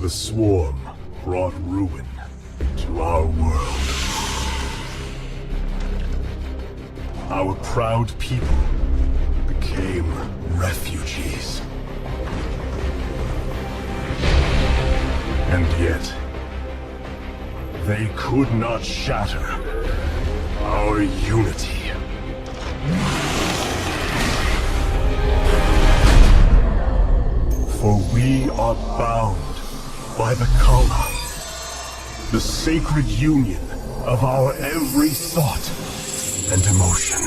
The swarm brought ruin to our world. Our proud people became refugees. And yet, they could not shatter our unity. For we are bound by the Kala, the sacred union of our every thought and emotion.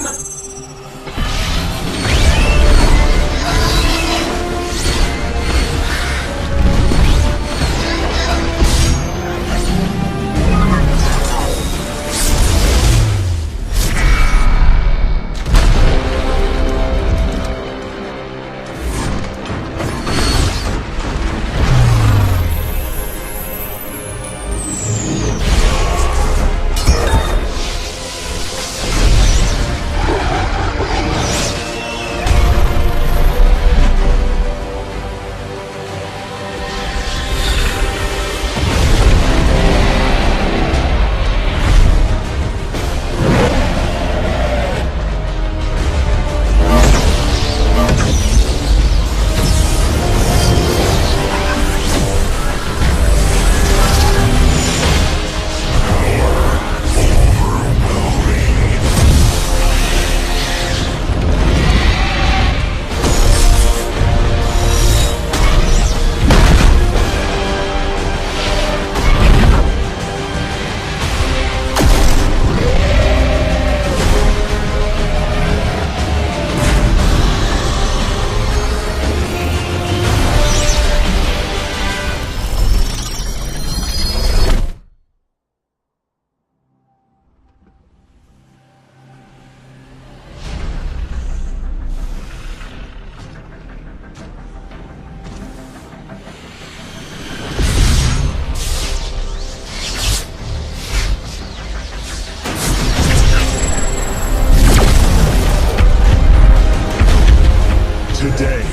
Today,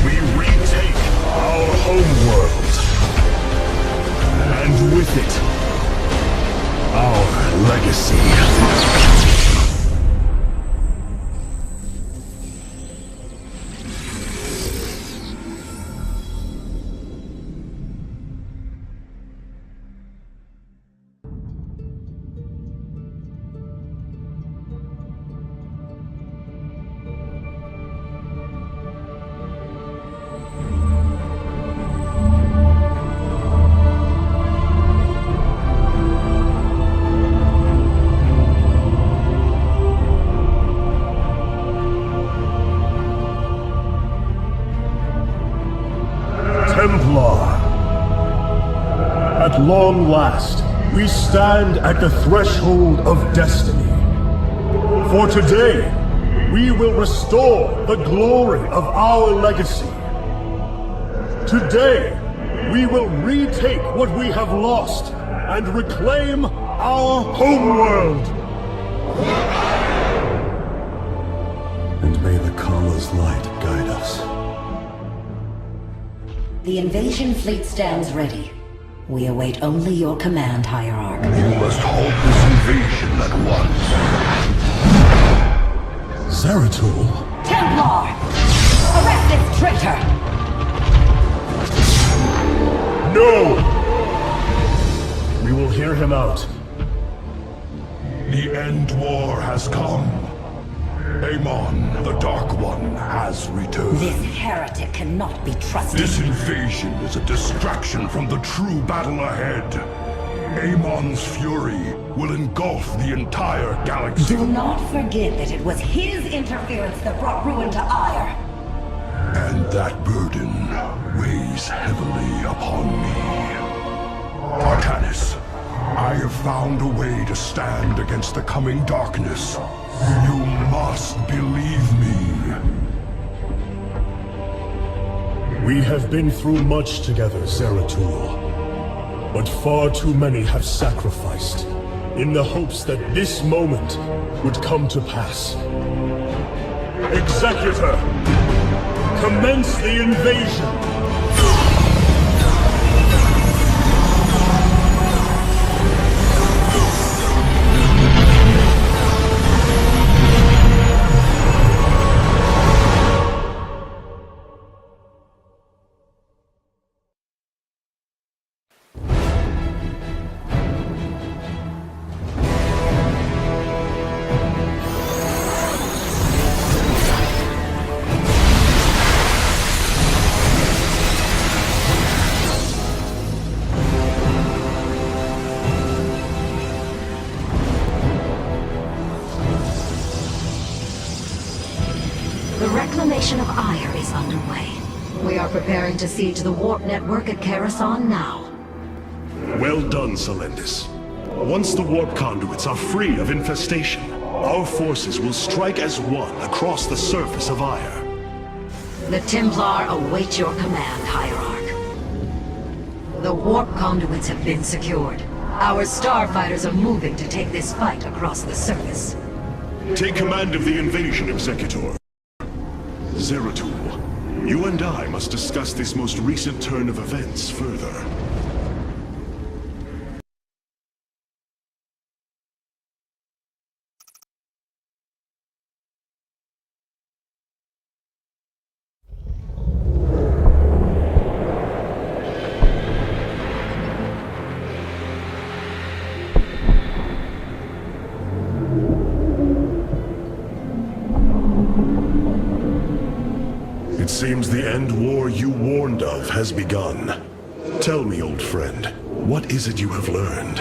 we retake our homeworld, and with it, our legacy. Templar. At long last, we stand at the threshold of destiny. For today, we will restore the glory of our legacy. Today, we will retake what we have lost and reclaim our homeworld. And may the Kala's light guide us. The invasion fleet stands ready. We await only your command, Hierarch. You must halt this invasion at once. Zeratul? Templar! Arrest this traitor! No! We will hear him out. The end war has come. Amon, the Dark One, has returned. This heretic cannot be trusted. This invasion is a distraction from the true battle ahead. Amon's fury will engulf the entire galaxy. Do not forget that it was his interference that brought ruin to Ire. And that burden weighs heavily upon me. Arcanus, I have found a way to stand against the coming darkness. We have been through much together, Zeratul. But far too many have sacrificed in the hopes that this moment would come to pass. Executor, commence the invasion! The reclamation of Ire is underway. We are preparing to siege the warp network at Coruscant now. Well done, Selendis. Once the warp conduits are free of infestation, our forces will strike as one across the surface of Ire. The Templar await your command, Hierarch. The warp conduits have been secured. Our starfighters are moving to take this fight across the surface. Take command of the invasion, Executor. Zeratul, you and I must discuss this most recent turn of events further. It seems the end war you warned of has begun. Tell me, old friend, what is it you have learned?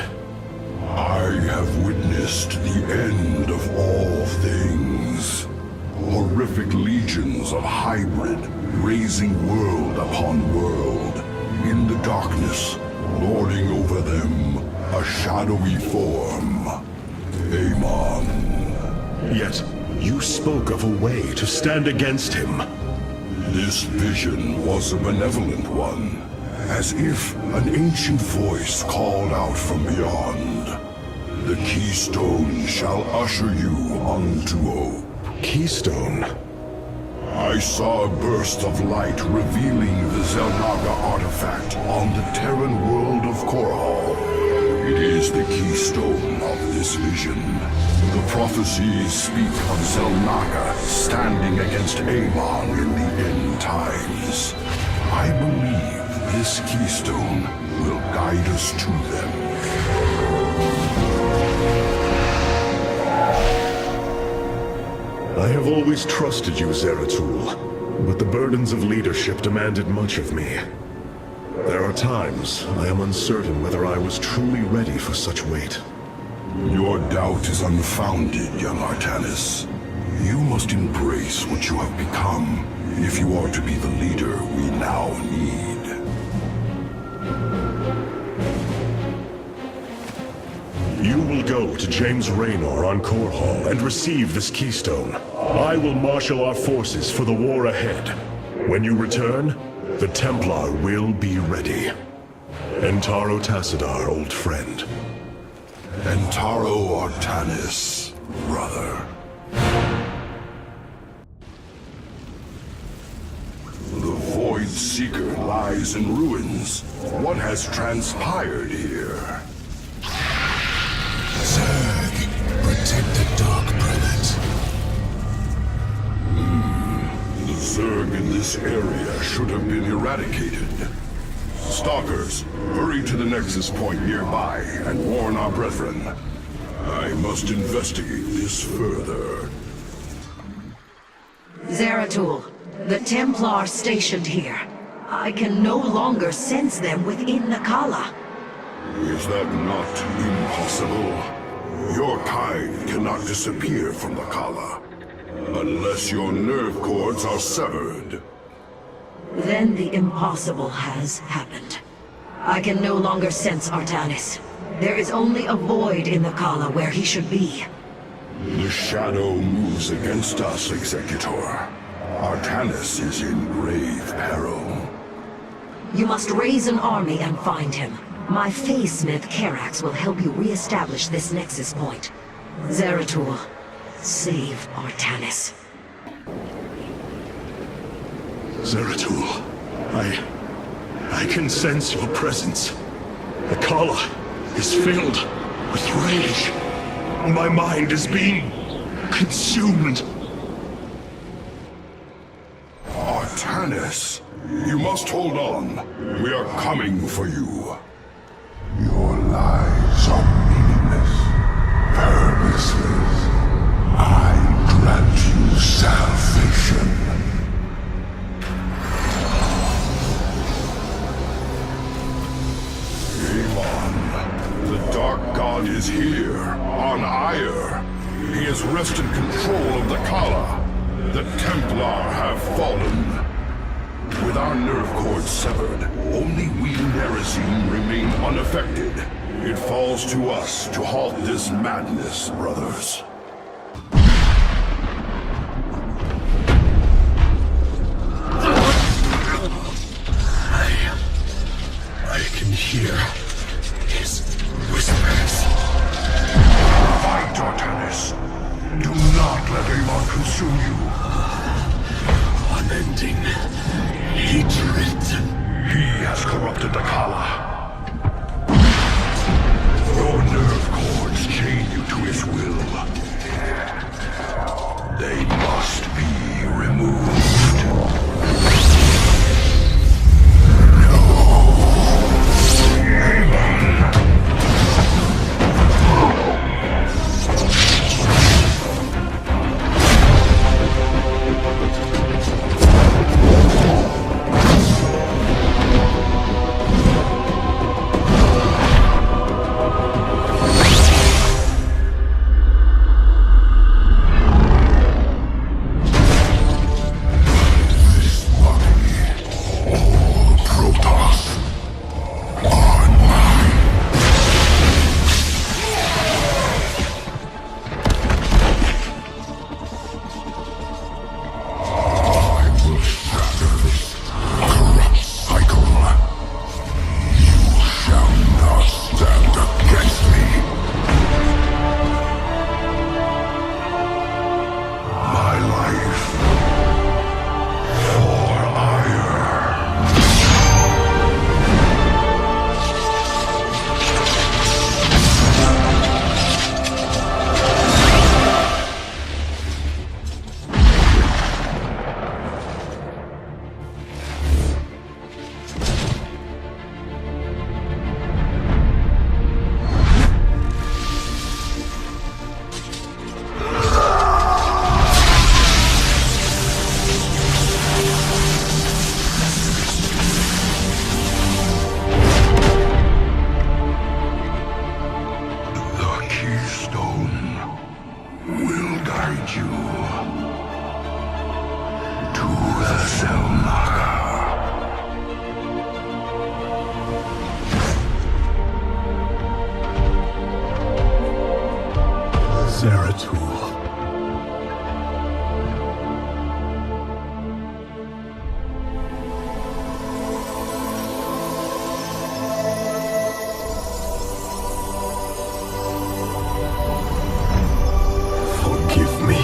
I have witnessed the end of all things. Horrific legions of hybrid, raising world upon world. In the darkness, lording over them, a shadowy form. Amon. Yet, you spoke of a way to stand against him. This vision was a benevolent one, as if an ancient voice called out from beyond. The keystone shall usher you unto hope. Keystone? I saw a burst of light revealing the Zelnaga artifact on the Terran world of Korhal. It is the keystone of this vision. The prophecies speak of Zelnaga standing against Amon in the end times. I believe this keystone will guide us to them. I have always trusted you, Zeratul, but the burdens of leadership demanded much of me. There are times I am uncertain whether I was truly ready for such weight. Your doubt is unfounded, young Artanis. You must embrace what you have become if you are to be the leader we now need. You will go to James Raynor on Korhal and receive this keystone. I will marshal our forces for the war ahead. When you return, the Templar will be ready. Entaro Tassadar, old friend. Entaro Artanis, brother. The Void Seeker lies in ruins. What has transpired here? Zerg, protect the Dark Prelate. The Zerg in this area should have been eradicated. Stalkers, hurry to the Nexus point nearby and warn our brethren. I must investigate this further. Zeratul, the Templar stationed here. I can no longer sense them within the Kala. Is that not impossible? Your kind cannot disappear from the Kala, unless your nerve cords are severed. Then the impossible has happened. I can no longer sense Artanis. There is only a void in the Kala where he should be. The shadow moves against us, Executor. Artanis is in grave peril. You must raise an army and find him. My Phase Smith Karax will help you re-establish this nexus point. Zeratul, save Artanis. Zeratul, I can sense your presence. The Kala is filled with rage. My mind is being consumed. Artanis, you must hold on. We are coming for you. Your lies are meaningless, purposeless. I grant you salvation. Amon, the Dark God is here, on Ire. He has wrested control of the Kala. The Templar have fallen. With our nerve cords severed, only we Nerazim remain unaffected. It falls to us to halt this madness, brothers. I can hear his whispers. Fight, Artanis. Do not let Amon consume you. Unending hatred. He has corrupted the Kala. Your nerve cords chain you to his will. They must be removed. Zeratul. Forgive me.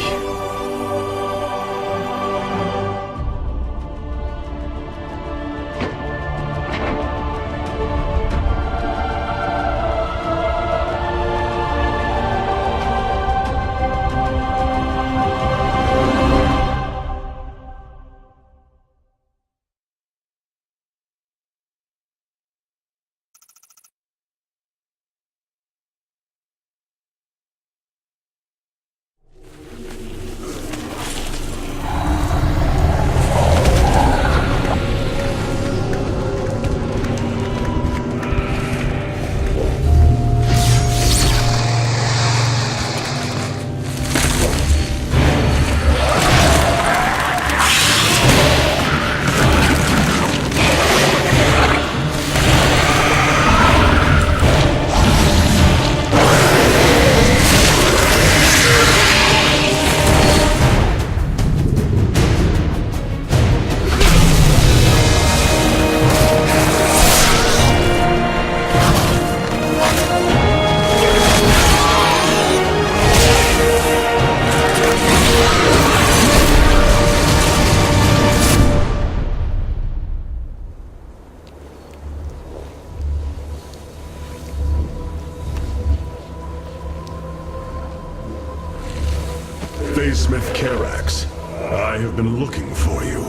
Phasesmith Karax. I have been looking for you.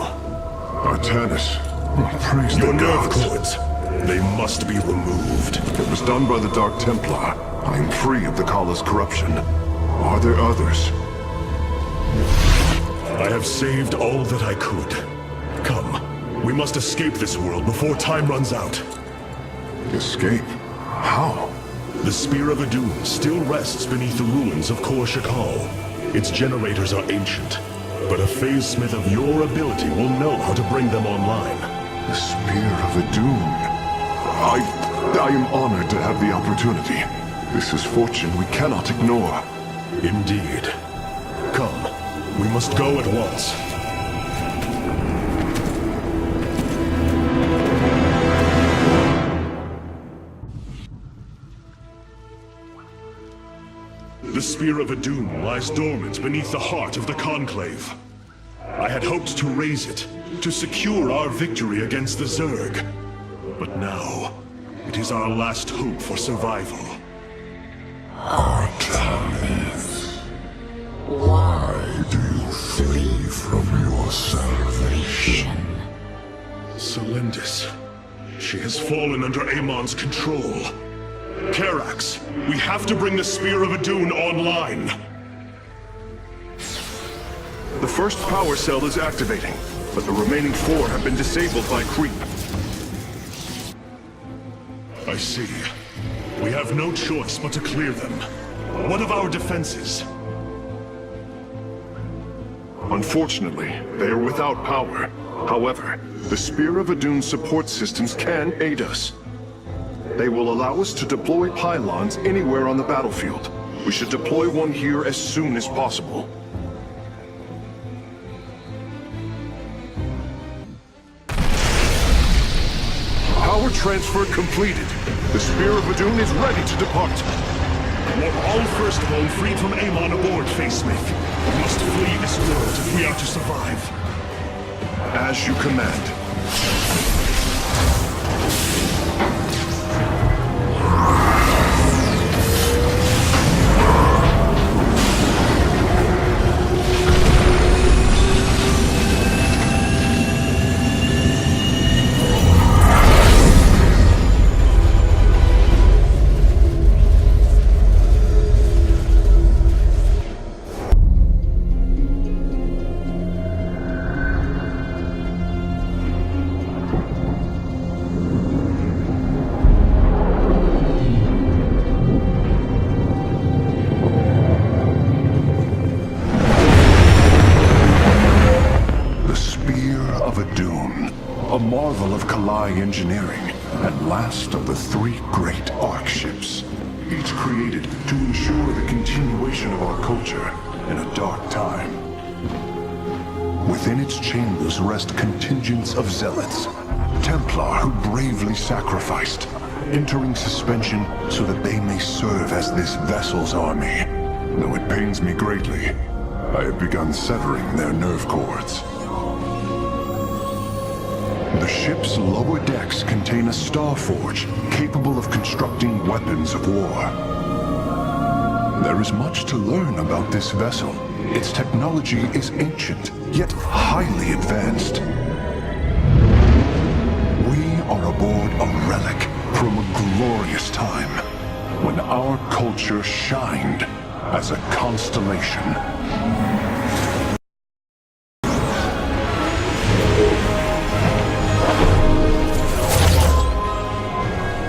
Artanis, praise Your the nerve gods. cords, they must be removed. It was done by the Dark Templar. I am free of the Kala's corruption. Are there others? I have saved all that I could. Come, we must escape this world before time runs out. Escape? How? The Spear of Adun still rests beneath the ruins of Korshak Hall. Its generators are ancient, but a Phasesmith of your ability will know how to bring them online. The Spear of Adun. I am honored to have the opportunity. This is fortune we cannot ignore. Indeed. Come, we must go at once. The Spear of Adun lies dormant beneath the heart of the Conclave. I had hoped to raise it, to secure our victory against the Zerg. But now, it is our last hope for survival. Artanis, why do you flee from your salvation? Selendis. She has fallen under Amon's control. Karax, we have to bring the Spear of Adun online. The first power cell is activating, but the remaining 4 have been disabled by creep. I see. We have no choice but to clear them. What of our defenses? Unfortunately, they are without power. However, the Spear of Adun support systems can aid us. They will allow us to deploy pylons anywhere on the battlefield. We should deploy one here as soon as possible. Power transfer completed. The Spear of Adun is ready to depart. Want all Firstborn freed from Amon aboard, Phasesmith. We must flee this world if we are to survive. As you command. Engineering, and last of the 3 great Ark ships, each created to ensure the continuation of our culture in a dark time. Within its chambers rest contingents of zealots, Templar who bravely sacrificed, entering suspension so that they may serve as this vessel's army. Though it pains me greatly, I have begun severing their nerve cords. The ship's lower decks contain a star forge capable of constructing weapons of war. There is much to learn about this vessel. Its technology is ancient, yet highly advanced. We are aboard a relic from a glorious time when our culture shined as a constellation.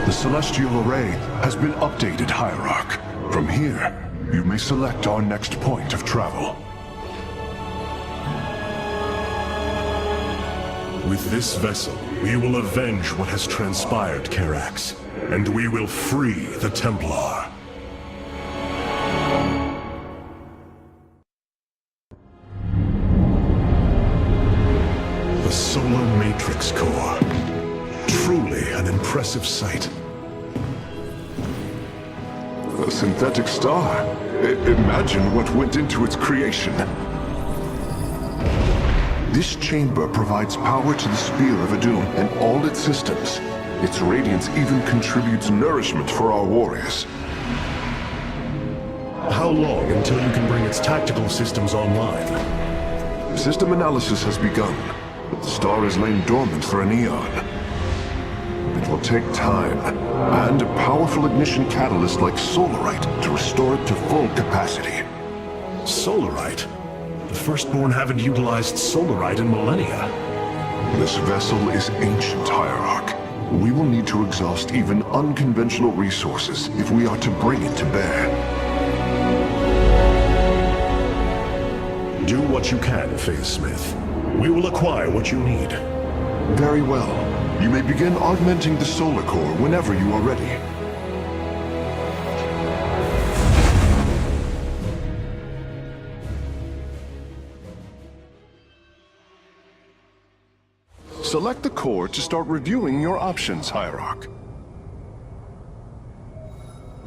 The Celestial Array has been updated, Hierarch. From here, you may select our next point of travel. With this vessel, we will avenge what has transpired, Karax, and we will free the Templar. The Solar Matrix Core. Truly an impressive sight. A synthetic star. Imagine what went into its creation. This chamber provides power to the Spear of Adun and all its systems. Its radiance even contributes nourishment for our warriors. How How long until you can bring its tactical systems online? System analysis has begun, but the star has lain dormant for an eon. It will take time, and a powerful ignition catalyst like solarite to restore it to full capacity. Solarite? The Firstborn haven't utilized solarite in millennia. This vessel is ancient, Hierarch. We will need to exhaust even unconventional resources if we are to bring it to bear. Do what you can, Phase Smith. We will acquire what you need. Very well. You may begin augmenting the solar core whenever you are ready. Select the core to start reviewing your options, Hierarch.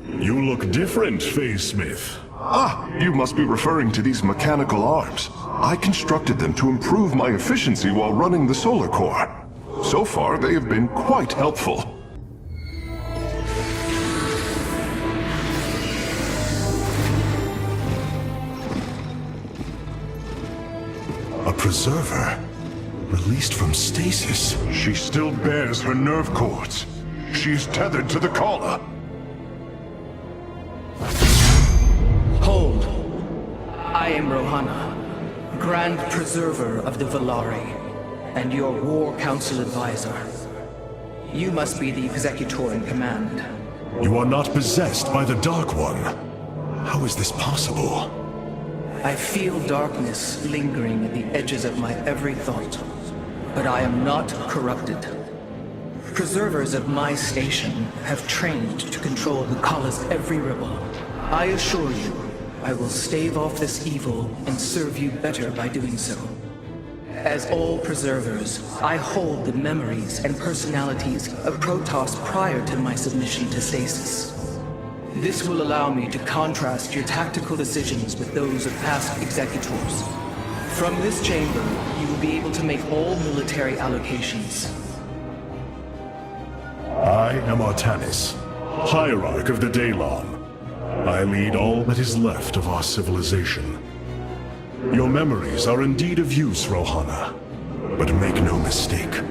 You look different, Phase Smith. Ah, you must be referring to these mechanical arms. I constructed them to improve my efficiency while running the solar core. So far, they have been quite helpful. A preserver? Released from stasis? She still bears her nerve cords. She is tethered to the collar. Hold. I am Rohana, Grand Preserver of the Valari, and your War Council advisor. You must be the Executor in command. You are not possessed by the Dark One. How is this possible? I feel darkness lingering at the edges of my every thought, but I am not corrupted. Preservers of my station have trained to control the Kala's every ripple. I assure you, I will stave off this evil and serve you better by doing so. As all preservers, I hold the memories and personalities of Protoss prior to my submission to stasis. This will allow me to contrast your tactical decisions with those of past executors. From this chamber, you will be able to make all military allocations. I am Artanis, Hierarch of the Daylon. I lead all that is left of our civilization. Your memories are indeed of use, Rohana. But make no mistake.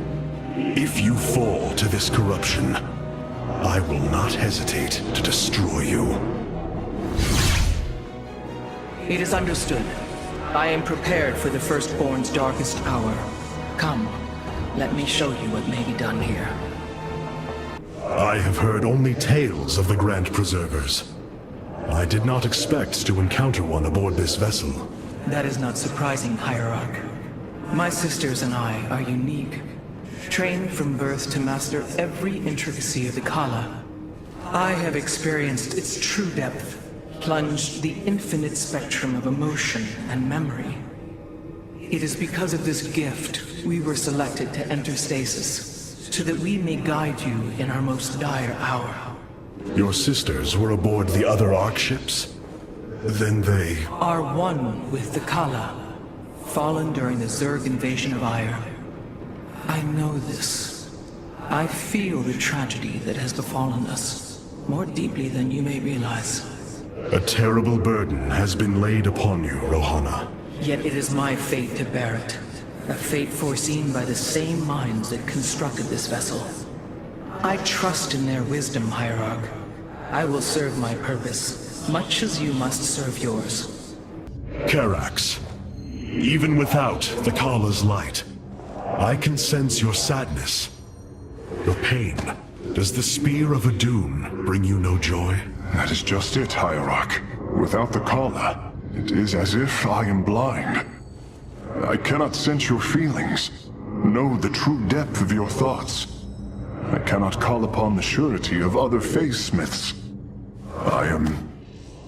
If you fall to this corruption, I will not hesitate to destroy you. It is understood. I am prepared for the Firstborn's darkest hour. Come, let me show you what may be done here. I have heard only tales of the Grand Preservers. I did not expect to encounter one aboard this vessel. That is not surprising, Hierarch. My sisters and I are unique, trained from birth to master every intricacy of the Kala. I have experienced its true depth, plunged the infinite spectrum of emotion and memory. It is because of this gift we were selected to enter stasis, so that we may guide you in our most dire hour. Your sisters were aboard the other Ark ships? Then they... Are one with the Kala, fallen during the Zerg invasion of Aiur. I know this. I feel the tragedy that has befallen us, more deeply than you may realize. A terrible burden has been laid upon you, Rohana. Yet it is my fate to bear it. A fate foreseen by the same minds that constructed this vessel. I trust in their wisdom, Hierarch. I will serve my purpose, much as you must serve yours. Karax, even without the Kala's light, I can sense your sadness, your pain. Does the Spear of Adun bring you no joy? That is just it, Hierarch. Without the Kala, it is as if I am blind. I cannot sense your feelings, know the true depth of your thoughts. I cannot call upon the surety of other phase smiths. I am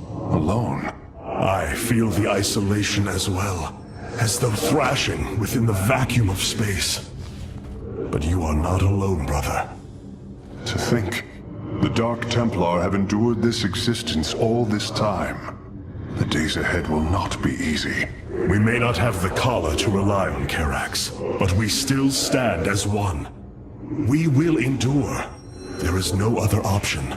alone. I feel the isolation as well, as though thrashing within the vacuum of space. But you are not alone, brother. To think, the Dark Templar have endured this existence all this time. The days ahead will not be easy. We may not have the Kala to rely on, Karax, but we still stand as one. We will endure. There is no other option.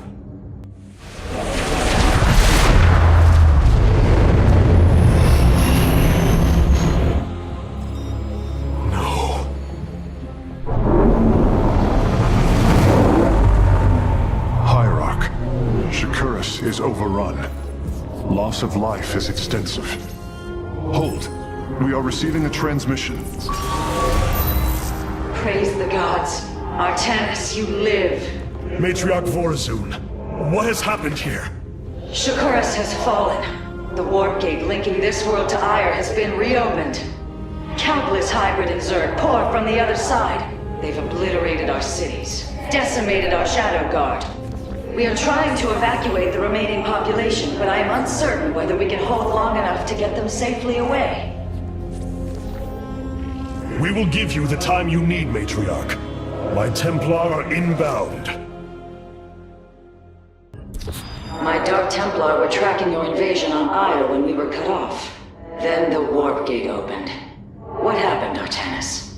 loss of life is extensive. Hold. We are receiving a transmission. Praise the gods. Artanis, you live. Matriarch Vorazun, what has happened here? Shakuras has fallen. The warp gate linking this world to Ire has been reopened. Countless hybrid and Zerg pour from the other side. They've obliterated our cities, decimated our Shadow Guard. We are trying to evacuate the remaining population, but I am uncertain whether we can hold long enough to get them safely away. We will give you the time you need, Matriarch. My Templar are inbound. My Dark Templar were tracking your invasion on Ire when we were cut off. Then the warp gate opened. What happened, Artanis?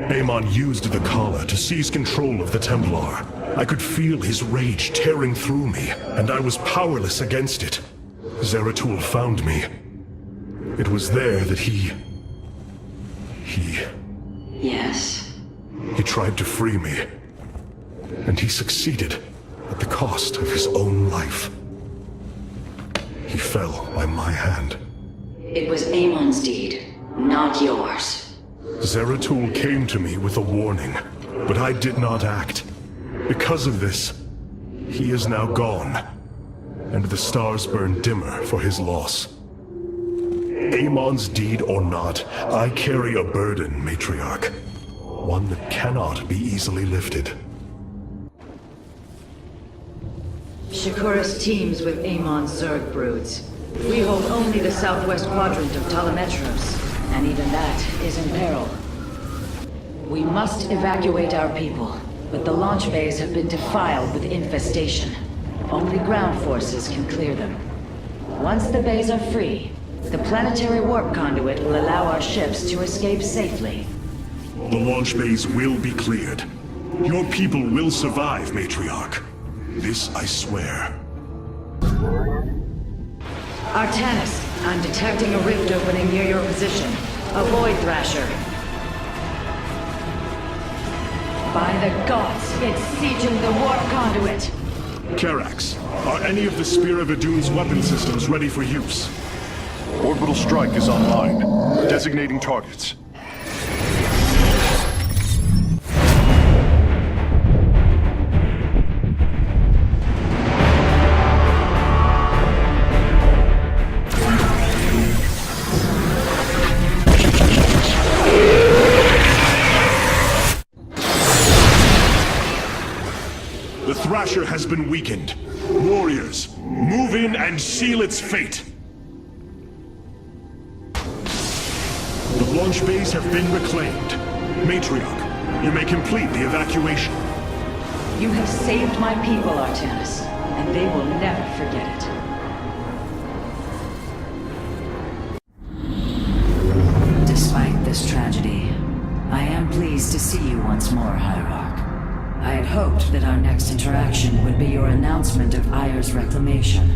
Amon used the collar to seize control of the Templar. I could feel his rage tearing through me, and I was powerless against it. Zeratul found me. It was there that he... Yes? He tried to free me. And he succeeded, at the cost of his own life. He fell by my hand. It was Amon's deed, not yours. Zeratul came to me with a warning, but I did not act. Because of this, he is now gone, and the stars burn dimmer for his loss. Amon's deed or not, I carry a burden, Matriarch. One that cannot be easily lifted. Shakuras teams with Amon's Zerg broods. We hold only the southwest quadrant of Telemetros, and even that is in peril. We must evacuate our people, but the launch bays have been defiled with infestation. Only ground forces can clear them. Once the bays are free, the planetary warp conduit will allow our ships to escape safely. The launch bays will be cleared. Your people will survive, Matriarch. This I swear. Artanis, I'm detecting a rift opening near your position. Avoid Thrasher. By the gods, it's sieging the warp conduit! Karax, are any of the Spear of Idun's weapon systems ready for use? Orbital strike is online. Designating targets. The Thrasher has been weakened. Warriors, move in and seal its fate! The launch bays have been reclaimed. Matriarch, you may complete the evacuation. You have saved my people, Artanis, and they will never forget it. Despite this tragedy, I am pleased to see you once more, Hierarch. I had hoped that our next interaction would be your announcement of Ire's reclamation.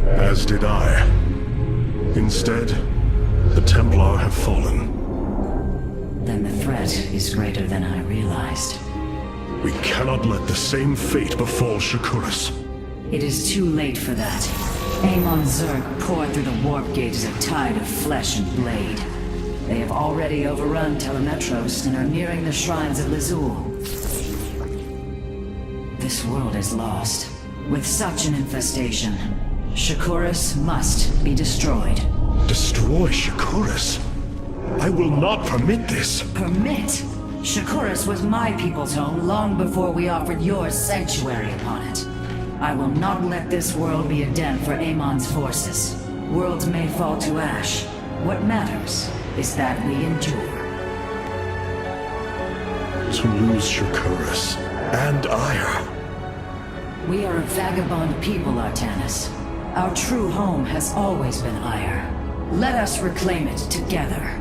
As did I. Instead, the Templar have fallen. Then the threat is greater than I realized. We cannot let the same fate befall Shakuras. It is too late for that. Amon Zerg poured through the warp gate as a tide of flesh and blade. They have already overrun Telemetros and are nearing the shrines of Lazul. This world is lost. With such an infestation, Shakuras must be destroyed. Destroy Shakuras? I will not permit this. Permit? Shakuras was my people's home long before we offered yours sanctuary upon it. I will not let this world be a den for Amon's forces. Worlds may fall to ash. What matters is that we endure. To lose Shakuras and Ire. We are a vagabond people, Artanis. Our true home has always been Ire. Let us reclaim it together.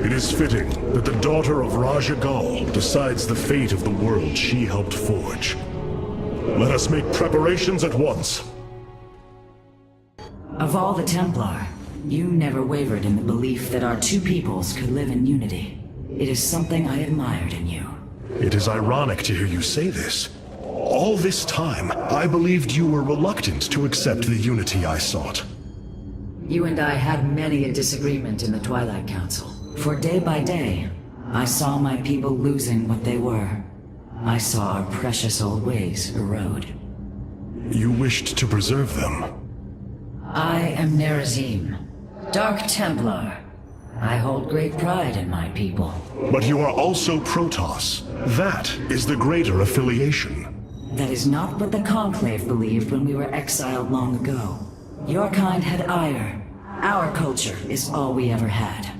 It is fitting that the daughter of Raja Gal decides the fate of the world she helped forge. Let us make preparations at once. Of all the Templar, you never wavered in the belief that our two peoples could live in unity. It is something I admired in you. It is ironic to hear you say this. All this time, I believed you were reluctant to accept the unity I sought. You and I had many a disagreement in the Twilight Council. For day by day, I saw my people losing what they were. I saw our precious old ways erode. You wished to preserve them. I am Nerazim, Dark Templar. I hold great pride in my people. But you are also Protoss. That is the greater affiliation. That is not what the Conclave believed when we were exiled long ago. Your kind had ire. Our culture is all we ever had.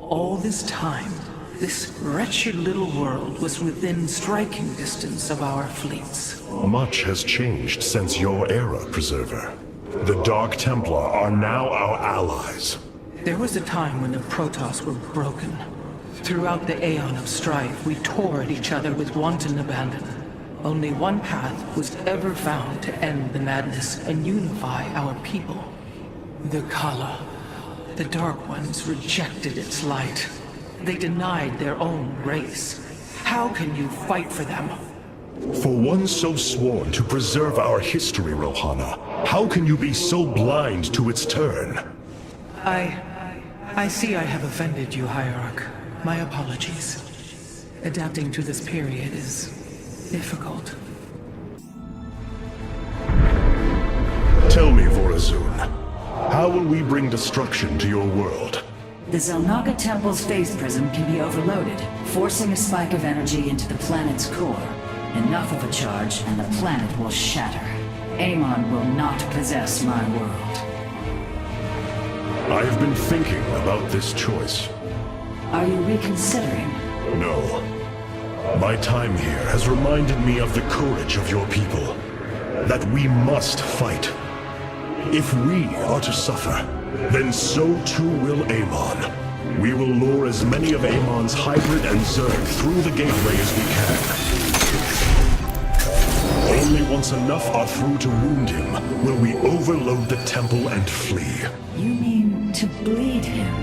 All this time, this wretched little world was within striking distance of our fleets. Much has changed since your era, Preserver. The Dark Templar are now our allies. There was a time when the Protoss were broken. Throughout the aeon of strife, we tore at each other with wanton abandon. Only one path was ever found to end the madness and unify our people. The Kala. The Dark Ones rejected its light. They denied their own race. How can you fight for them? For one so sworn to preserve our history, Rohana, how can you be so blind to its turn? I see I have offended you, Hierarch. My apologies. Adapting to this period is difficult. Tell me, Vorazun, how will we bring destruction to your world? The Zelnaga Temple's phase prism can be overloaded, forcing a spike of energy into the planet's core. Enough of a charge, and the planet will shatter. Amon will not possess my world. I have been thinking about this choice. Are you reconsidering? No. My time here has reminded me of the courage of your people. That we must fight. If we are to suffer, then so too will Amon. We will lure as many of Amon's hybrid and Zerg through the gateway as we can. Only once enough are through to wound him will we overload the temple and flee. You mean to bleed him?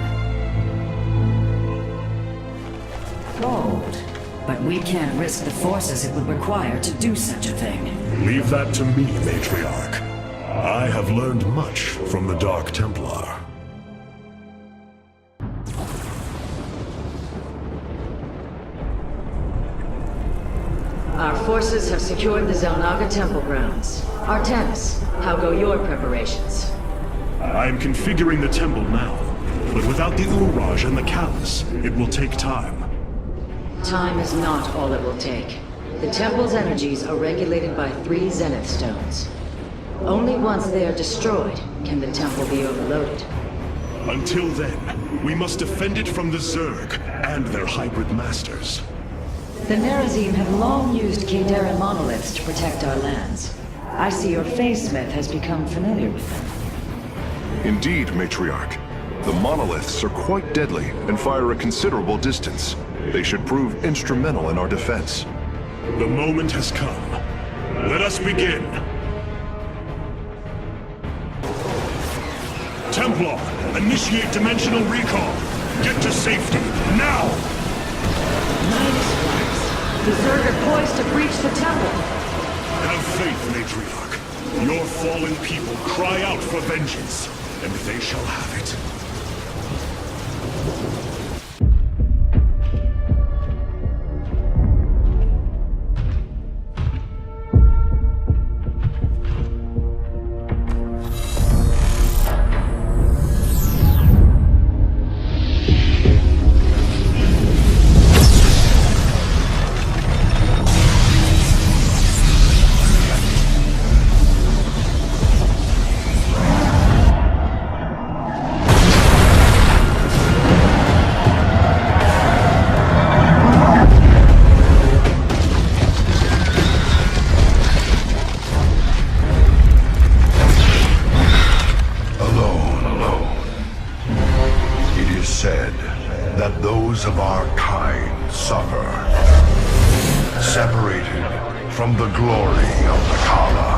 Bold. But we can't risk the forces it would require to do such a thing. Leave that to me, Matriarch. I have learned much from the Dark Templar. Our forces have secured the Zelnaga Temple grounds. Artemis, how go your preparations? I am configuring the temple now, but without the Uraj and the Callus, it will take time. Time is not all it will take. The temple's energies are regulated by 3 Zenith stones. Only once they are destroyed can the temple be overloaded. Until then, we must defend it from the Zerg and their hybrid masters. The Nerazim have long used Kadaran monoliths to protect our lands. I see your Phasesmith has become familiar with them. Indeed, Matriarch. The monoliths are quite deadly and fire a considerable distance. They should prove instrumental in our defense. The moment has come. Let us begin. Templar, initiate dimensional recall. Get to safety, now! The Zerg are poised to breach the temple. Have faith, Matriarch. Your fallen people cry out for vengeance, and they shall have it. Of our kind suffer, separated from the glory of the Kala.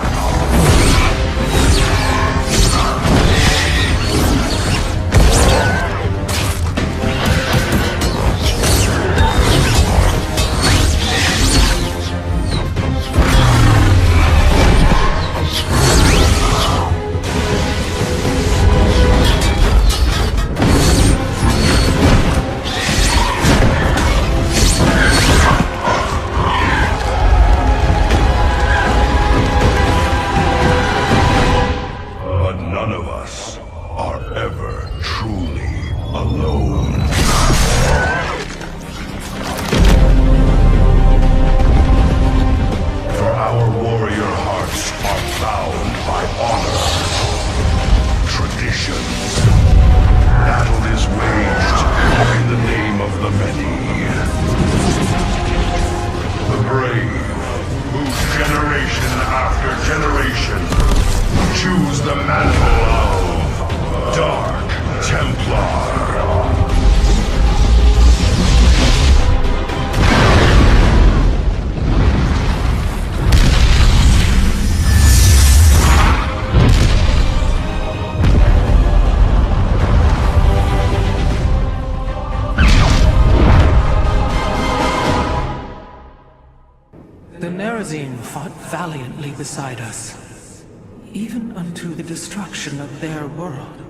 Merazine fought valiantly beside us, even unto the destruction of their world.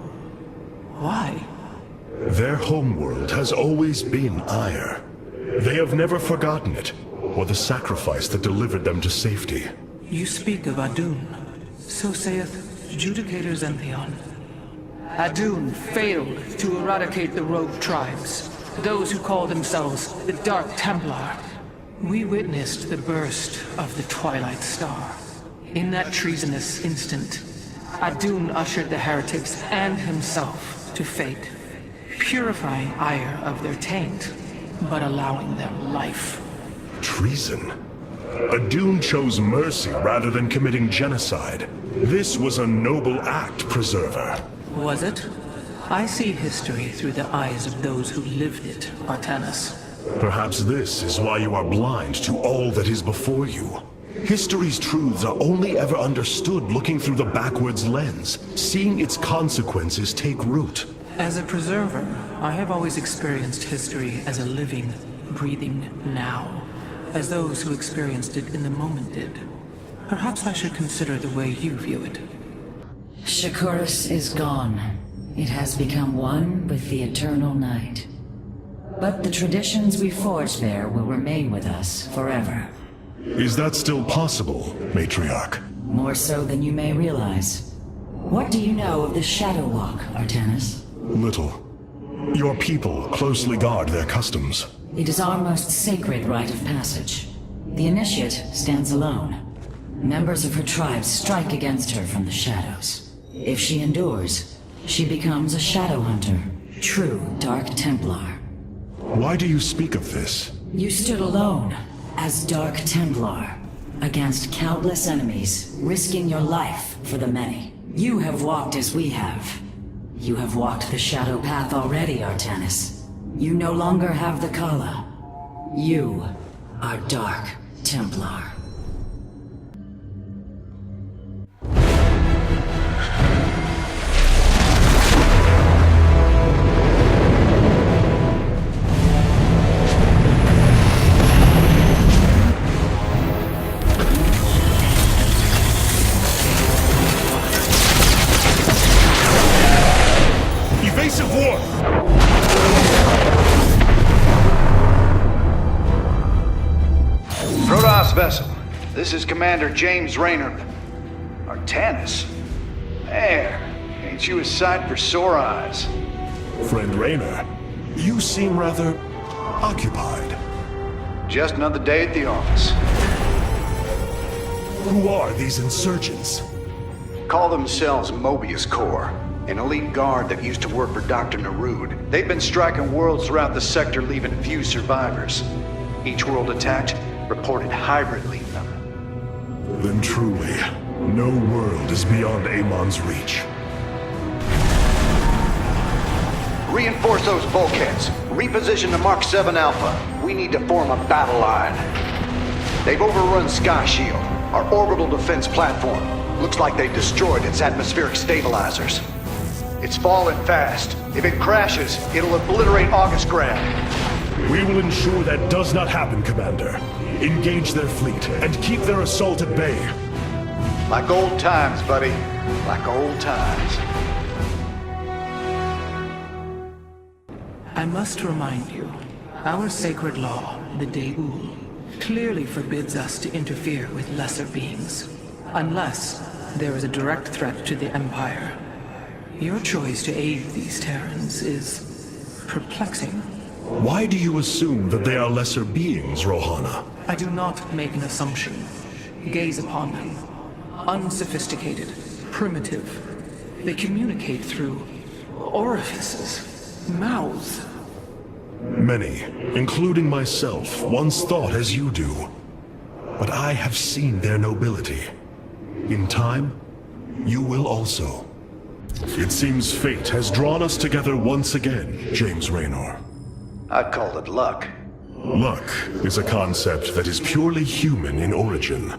Why? Their homeworld has always been Ire. They have never forgotten it, or the sacrifice that delivered them to safety. You speak of Adun. So saith Judicator Zentheon. Adun failed to eradicate the rogue tribes, those who call themselves the Dark Templar. We witnessed the burst of the Twilight Star. In that treasonous instant, Adun ushered the heretics and himself to fate, purifying Ire of their taint, but allowing them life. Treason? Adun chose mercy rather than committing genocide. This was a noble act, Preserver. Was it? I see history through the eyes of those who lived it, Artanis. Perhaps this is why you are blind to all that is before you. History's truths are only ever understood looking through the backwards lens, seeing its consequences take root. As a preserver, I have always experienced history as a living, breathing now, as those who experienced it in the moment did. Perhaps I should consider the way you view it. Shakuras is gone. It has become one with the eternal night. But the traditions we forged there will remain with us forever. Is that still possible, Matriarch? More so than you may realize. What do you know of the Shadow Walk, Artanis? Little. Your people closely guard their customs. It is our most sacred rite of passage. The Initiate stands alone. Members of her tribe strike against her from the shadows. If she endures, she becomes a Shadow Hunter, true Dark Templar. Why do you speak of this? You stood alone, as Dark Templar, against countless enemies, risking your life for the many. You have walked as we have. You have walked the Shadow Path already, Artanis. You no longer have the Kala. You are Dark Templar. Evasive war! Protoss vessel, this is Commander James Raynor. Artanis? There, ain't you a sight for sore eyes? Friend Raynor, you seem rather occupied. Just another day at the office. Who are these insurgents? Call themselves Mobius Corps, an elite guard that used to work for Dr. Narud. They've been striking worlds throughout the sector, leaving few survivors. Each world attacked reported hybrid leave them. Then truly, no world is beyond Amon's reach. Reinforce those bulkheads. Reposition the Mark 7 Alpha. We need to form a battle line. They've overrun Sky Shield, our orbital defense platform. Looks like they destroyed its atmospheric stabilizers. It's falling fast. If it crashes, it'll obliterate August Grad. We will ensure that does not happen, Commander. Engage their fleet and keep their assault at bay. Like old times, buddy. Like old times. I must remind you, our sacred law, the Deul, clearly forbids us to interfere with lesser beings, unless there is a direct threat to the Empire. Your choice to aid these Terrans is perplexing. Why do you assume that they are lesser beings, Rohana? I do not make an assumption. Gaze upon them. Unsophisticated, primitive. They communicate through orifices, mouths. Many, including myself, once thought as you do. But I have seen their nobility. In time, you will also. It seems fate has drawn us together once again, James Raynor. I'd call it luck. Luck is a concept that is purely human in origin.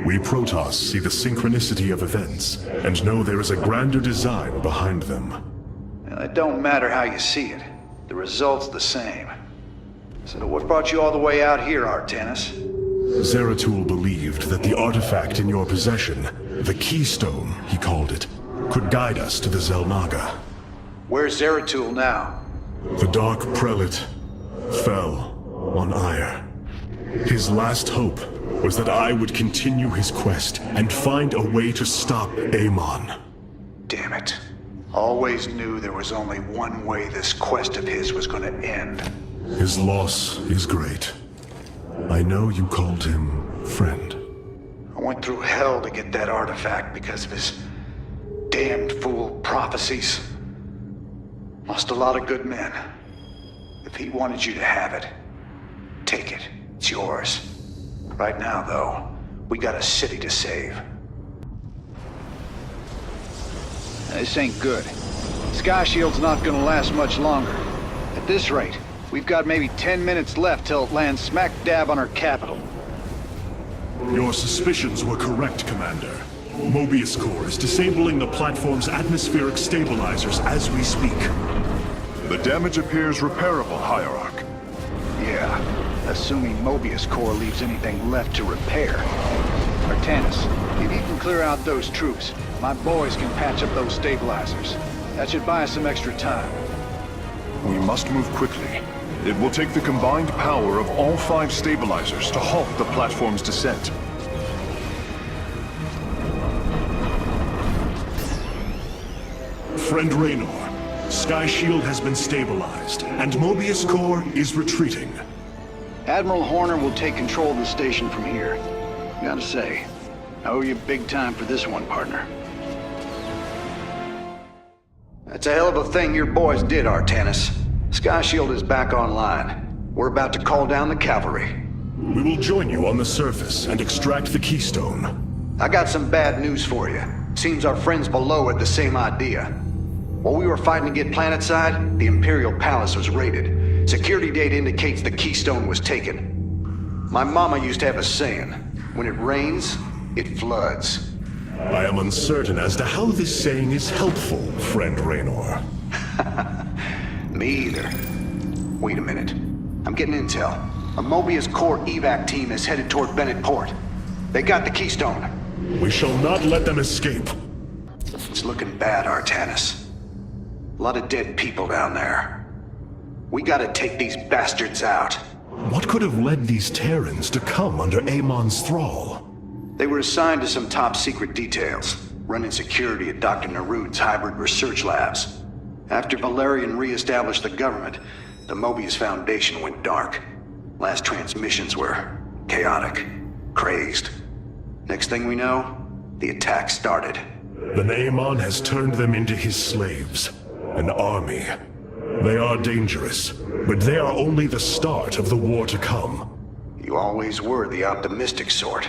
We Protoss see the synchronicity of events, and know there is a grander design behind them. Well, it don't matter how you see it. The result's the same. So what brought you all the way out here, Artanis? Zeratul believed that the artifact in your possession, the Keystone, he called it, could guide us to the Xel'Naga. Where's Zeratul now? The Dark Prelate fell on Ire. His last hope was that I would continue his quest and find a way to stop Amon. Damn it. Always knew there was only one way this quest of his was gonna end. His loss is great. I know you called him friend. I went through hell to get that artifact because of his damned fool prophecies. Lost a lot of good men. If he wanted you to have it, take it. It's yours. Right now, though, we got a city to save. This ain't good. Sky Shield's not gonna last much longer. At this rate, we've got maybe 10 minutes left till it lands smack dab on our capital. Your suspicions were correct, Commander. Mobius Core is disabling the platform's atmospheric stabilizers as we speak. The damage appears repairable, Hierarch. Yeah, assuming Mobius Core leaves anything left to repair. Artanis, if you can clear out those troops, my boys can patch up those stabilizers. That should buy us some extra time. We must move quickly. It will take the combined power of all 5 stabilizers to halt the platform's descent. Friend Raynor, Sky Shield has been stabilized, and Mobius Core is retreating. Admiral Horner will take control of the station from here. Gotta say, I owe you big time for this one, partner. That's a hell of a thing your boys did, Artanis. Sky Shield is back online. We're about to call down the cavalry. We will join you on the surface and extract the Keystone. I got some bad news for you. Seems our friends below had the same idea. While we were fighting to get planetside, the Imperial Palace was raided. Security data indicates the Keystone was taken. My mama used to have a saying, when it rains, it floods. I am uncertain as to how this saying is helpful, Friend Raynor. Me either. Wait a minute. I'm getting intel. A Mobius Core evac team is headed toward Bennett Port. They got the Keystone. We shall not let them escape. It's looking bad, Artanis. A lot of dead people down there. We gotta take these bastards out. What could have led these Terrans to come under Amon's thrall? They were assigned to some top-secret details, running security at Dr. Narud's hybrid research labs. After Valerian re-established the government, the Mobius Foundation went dark. Last transmissions were chaotic, crazed. Next thing we know, the attack started. Then Amon has turned them into his slaves. An army. They are dangerous, but they are only the start of the war to come. You always were the optimistic sort.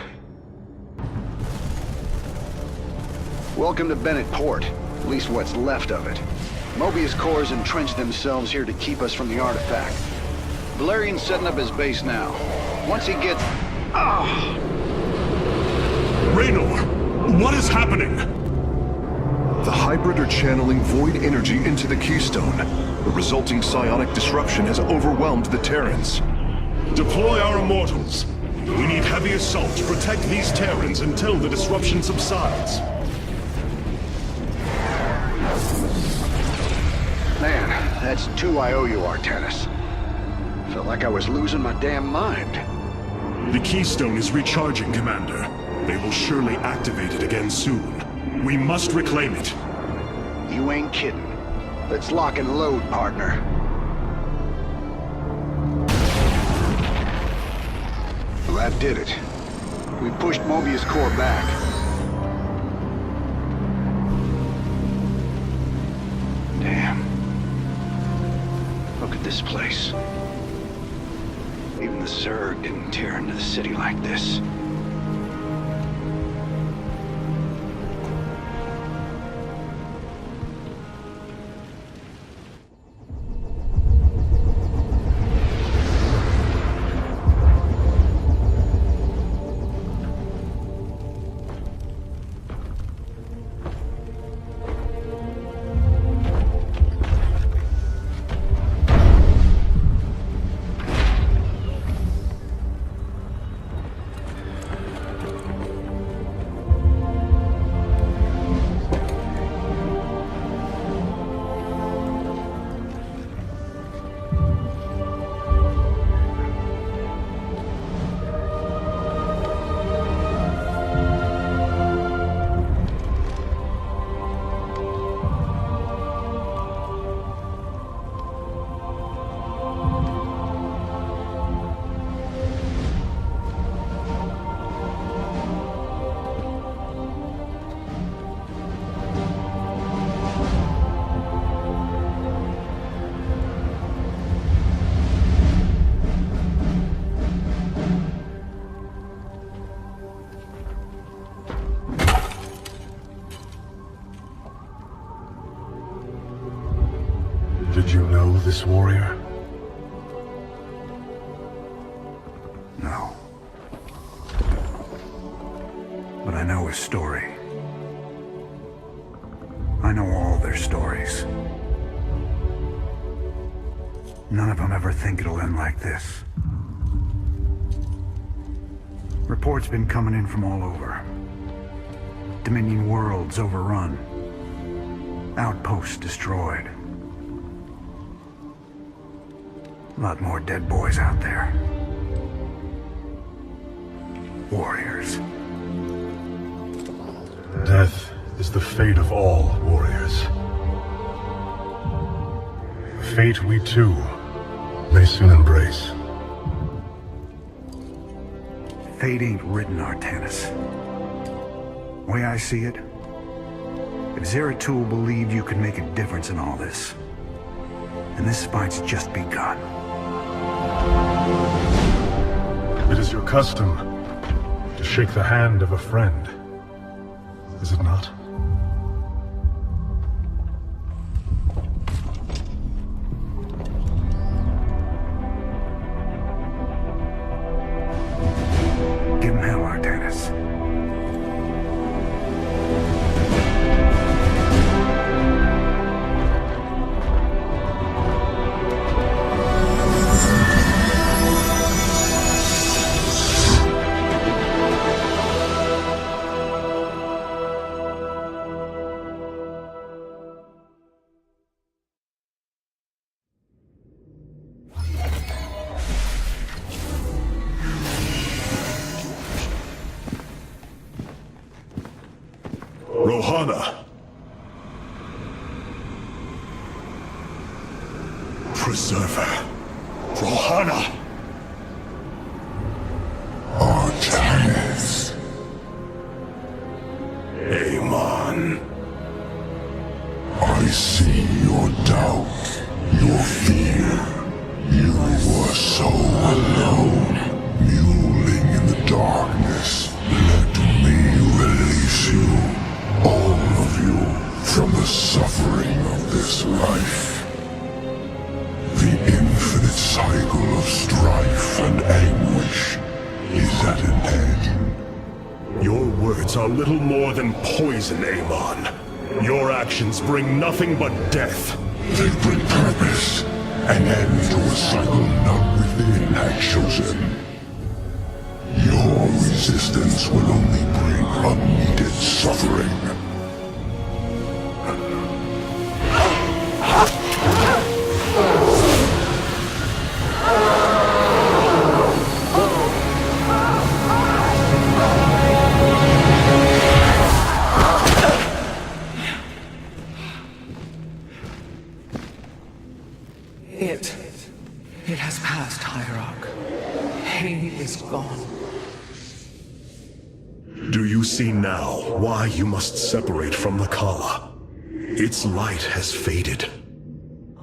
Welcome to Bennett Port, at least what's left of it. Mobius Core's entrenched themselves here to keep us from the artifact. Valerian's setting up his base now. Once he gets... Raynor, what is happening? The hybrid are channeling void energy into the Keystone. The resulting psionic disruption has overwhelmed the Terrans. Deploy our immortals. We need heavy assault to protect these Terrans until the disruption subsides. Man, that's 2 I owe you, Artanis. Felt like I was losing my damn mind. The Keystone is recharging, Commander. They will surely activate it again soon. We must reclaim it. You ain't kidding. Let's lock and load, partner. Well, that did it. We pushed Mobius Core back. Damn. Look at this place. Even the Zerg didn't tear into the city like this. this warrior? No. But I know his story. I know all their stories. None of them ever think it'll end like this. Reports been coming in from all over. Dominion worlds overrun. Outposts destroyed. A lot more dead boys out there. Warriors. Death is the fate of all warriors. A fate we too may soon embrace. Fate ain't written, Artanis. Way I see it, if Zeratul believed you could make a difference in all this, then this fight's just begun. It is your custom to shake the hand of a friend, is it not? Give him hell, Artanis. Rohana! Preserver. Rohana! Artanis. Amon. I see your doubt, your fear. You were so alone, mewling in the darkness. Let me release you, all of you, from the suffering of this life. The infinite cycle of strife and anguish is at an end. Your words are little more than poison, Amon. Your actions bring nothing but death. They bring purpose, an end to a cycle none within had chosen. Your resistance will only bring unneeded suffering. It has passed, Hierarch. He is gone. Do you see now why you must separate from the Kala? Its light has faded.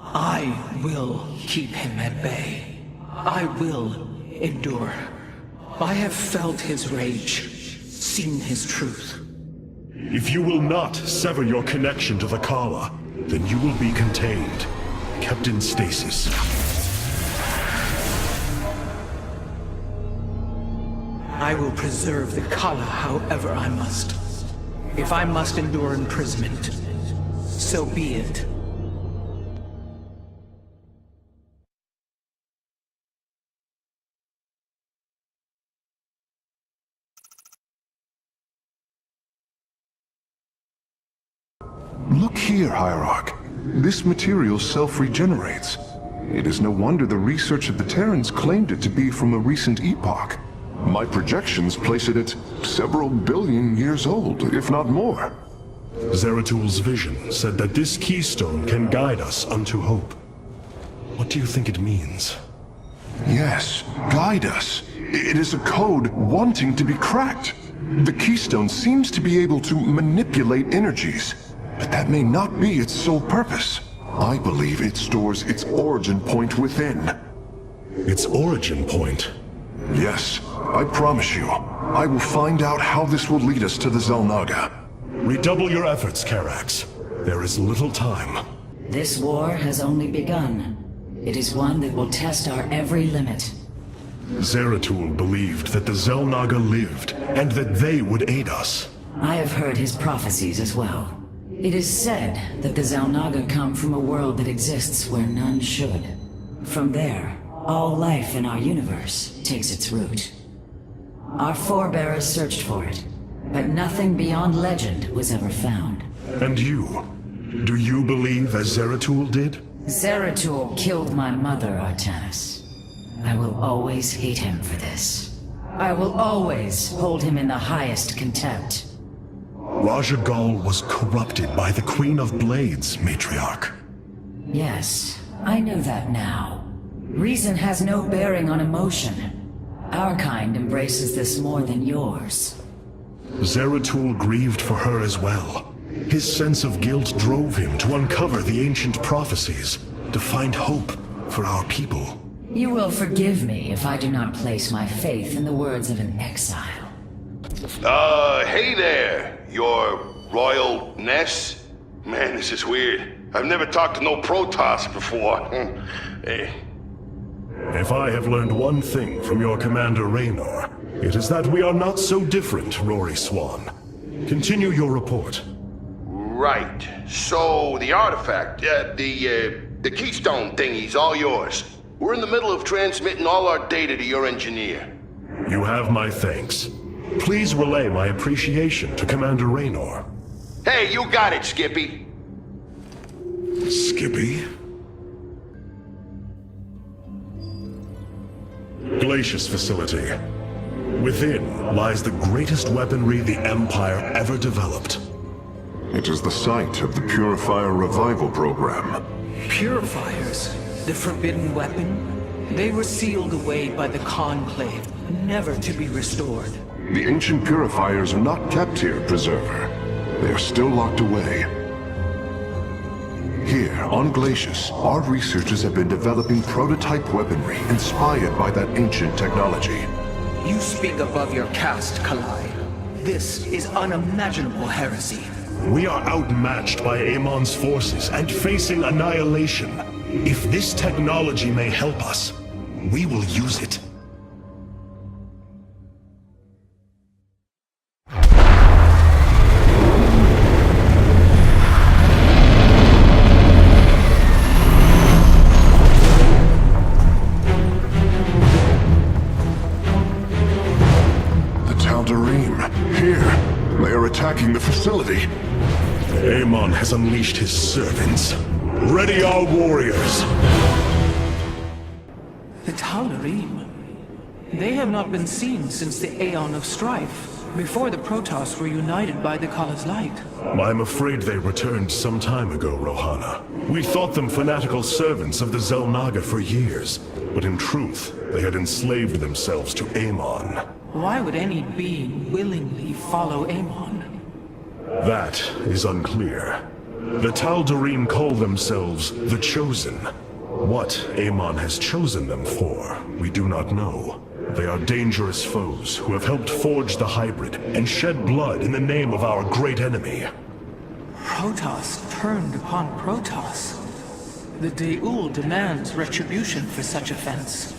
I will keep him at bay. I will endure. I have felt his rage, seen his truth. If you will not sever your connection to the Kala, then you will be contained, kept in stasis. I will preserve the Kala however I must. If I must endure imprisonment, so be it. Look here, Hierarch. This material self-regenerates. It is no wonder the research of the Terrans claimed it to be from a recent epoch. My projections place it at several billion years old, if not more. Zeratul's vision said that this keystone can guide us unto hope. What do you think it means? Yes, guide us. It is a code wanting to be cracked. The keystone seems to be able to manipulate energies, but that may not be its sole purpose. I believe it stores its origin point within. Its origin point? Yes, I promise you. I will find out how this will lead us to the Xel'Naga. Redouble your efforts, Karax. There is little time. This war has only begun. It is one that will test our every limit. Zeratul believed that the Xel'Naga lived, and that they would aid us. I have heard his prophecies as well. It is said that the Xel'Naga come from a world that exists where none should. From there, all life in our universe takes its root. Our forebears searched for it, but nothing beyond legend was ever found. And you? Do you believe as Zeratul did? Zeratul killed my mother, Artanis. I will always hate him for this. I will always hold him in the highest contempt. Raja Gal was corrupted by the Queen of Blades, Matriarch. Yes, I know that now. Reason has no bearing on emotion. Our kind embraces this more than yours. Zeratul grieved for her as well. His sense of guilt drove him to uncover the ancient prophecies, to find hope for our people. You will forgive me if I do not place my faith in the words of an exile. Hey there, your Royal Ness? Man, this is weird. I've never talked to no Protoss before. Hey. If I have learned one thing from your Commander Raynor, it is that we are not so different, Rory Swan. Continue your report. Right. So, the artifact, the keystone thingy's all yours. We're in the middle of transmitting all our data to your engineer. You have my thanks. Please relay my appreciation to Commander Raynor. Hey, you got it, Skippy. Skippy? Glacius facility. Within lies the greatest weaponry the Empire ever developed. It is the site of the Purifier Revival Program. Purifiers? The forbidden weapon? They were sealed away by the Conclave, never to be restored. The ancient purifiers are not kept here, Preserver. They are still locked away. Here, on Glacius, our researchers have been developing prototype weaponry inspired by that ancient technology. You speak above your caste, Kalai. This is unimaginable heresy. We are outmatched by Amon's forces and facing annihilation. If this technology may help us, we will use it. Attacking the facility. Amon has unleashed his servants. Ready our warriors! The Tal'Darim. They have not been seen since the Aeon of Strife, before the Protoss were united by the Kala's light. I'm afraid they returned some time ago, Rohana. We thought them fanatical servants of the Xel'Naga for years, but in truth, they had enslaved themselves to Amon. Why would any being willingly follow Amon? That is unclear. The Tal'Darim call themselves the Chosen. What Amon has chosen them for, we do not know. They are dangerous foes who have helped forge the hybrid and shed blood in the name of our great enemy. Protoss turned upon Protoss. The De'ul demands retribution for such offense.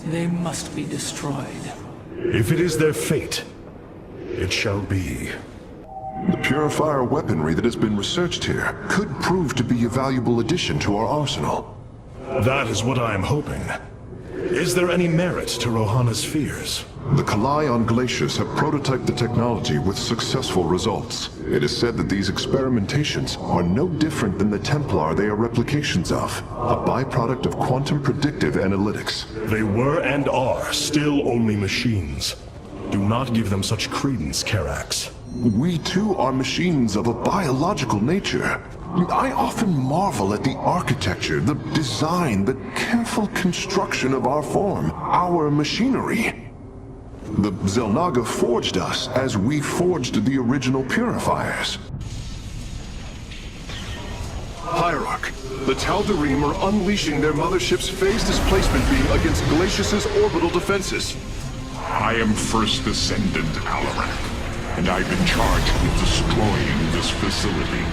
They must be destroyed. If it is their fate, it shall be. The Purifier weaponry that has been researched here could prove to be a valuable addition to our arsenal. That is what I am hoping. Is there any merit to Rohana's fears? The Kalai on Glacius have prototyped the technology with successful results. It is said that these experimentations are no different than the Templar they are replications of, a byproduct of quantum predictive analytics. They were and are still only machines. Do not give them such credence, Karax. We too are machines of a biological nature. I often marvel at the architecture, the design, the careful construction of our form, our machinery. The Xel'Naga forged us as we forged the original purifiers. Hierarch, the Tal'Darim are unleashing their mothership's phase displacement beam against Glacius's orbital defenses. I am First Descendant Alarak, and I've been charged with destroying this facility.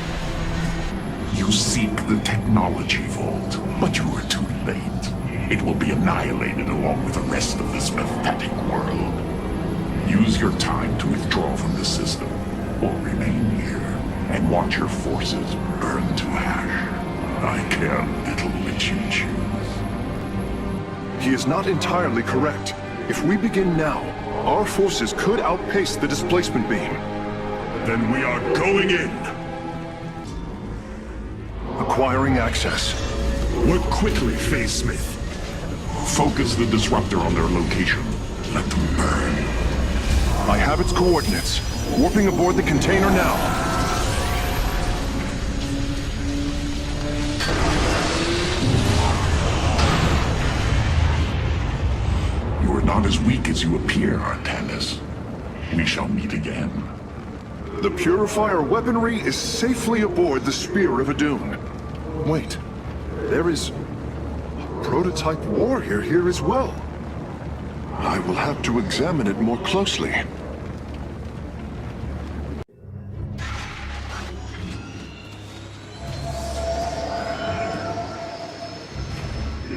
You seek the technology vault, but you are too late. It will be annihilated along with the rest of this pathetic world. Use your time to withdraw from the system, or remain here and watch your forces burn to ash. I care little which you choose. He is not entirely correct. If we begin now, our forces could outpace the displacement beam. Then we are going in. Acquiring access. Work quickly, Phase Smith. Focus the disruptor on their location. Let them burn. I have its coordinates. Warping aboard the container now. You are not as weak as you appear, Artanis. We shall meet again. The Purifier weaponry is safely aboard the Spear of Adun. Wait, there is a prototype warrior here as well. I will have to examine it more closely.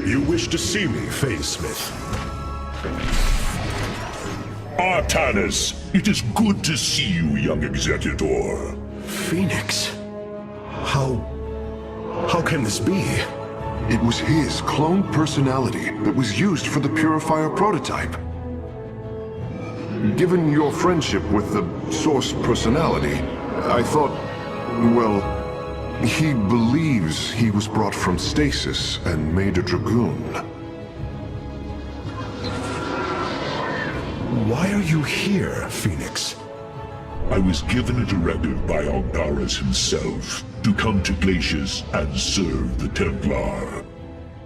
You wish to see me, Phase Smith? Artanis, it is good to see you, young Executor. Phoenix? How can this be? It was his cloned personality that was used for the Purifier prototype. Given your friendship with the Source personality, I thought, well, he believes he was brought from stasis and made a Dragoon. Why are you here, Phoenix? I was given a directive by Aldaris himself to come to Glacius and serve the Templar.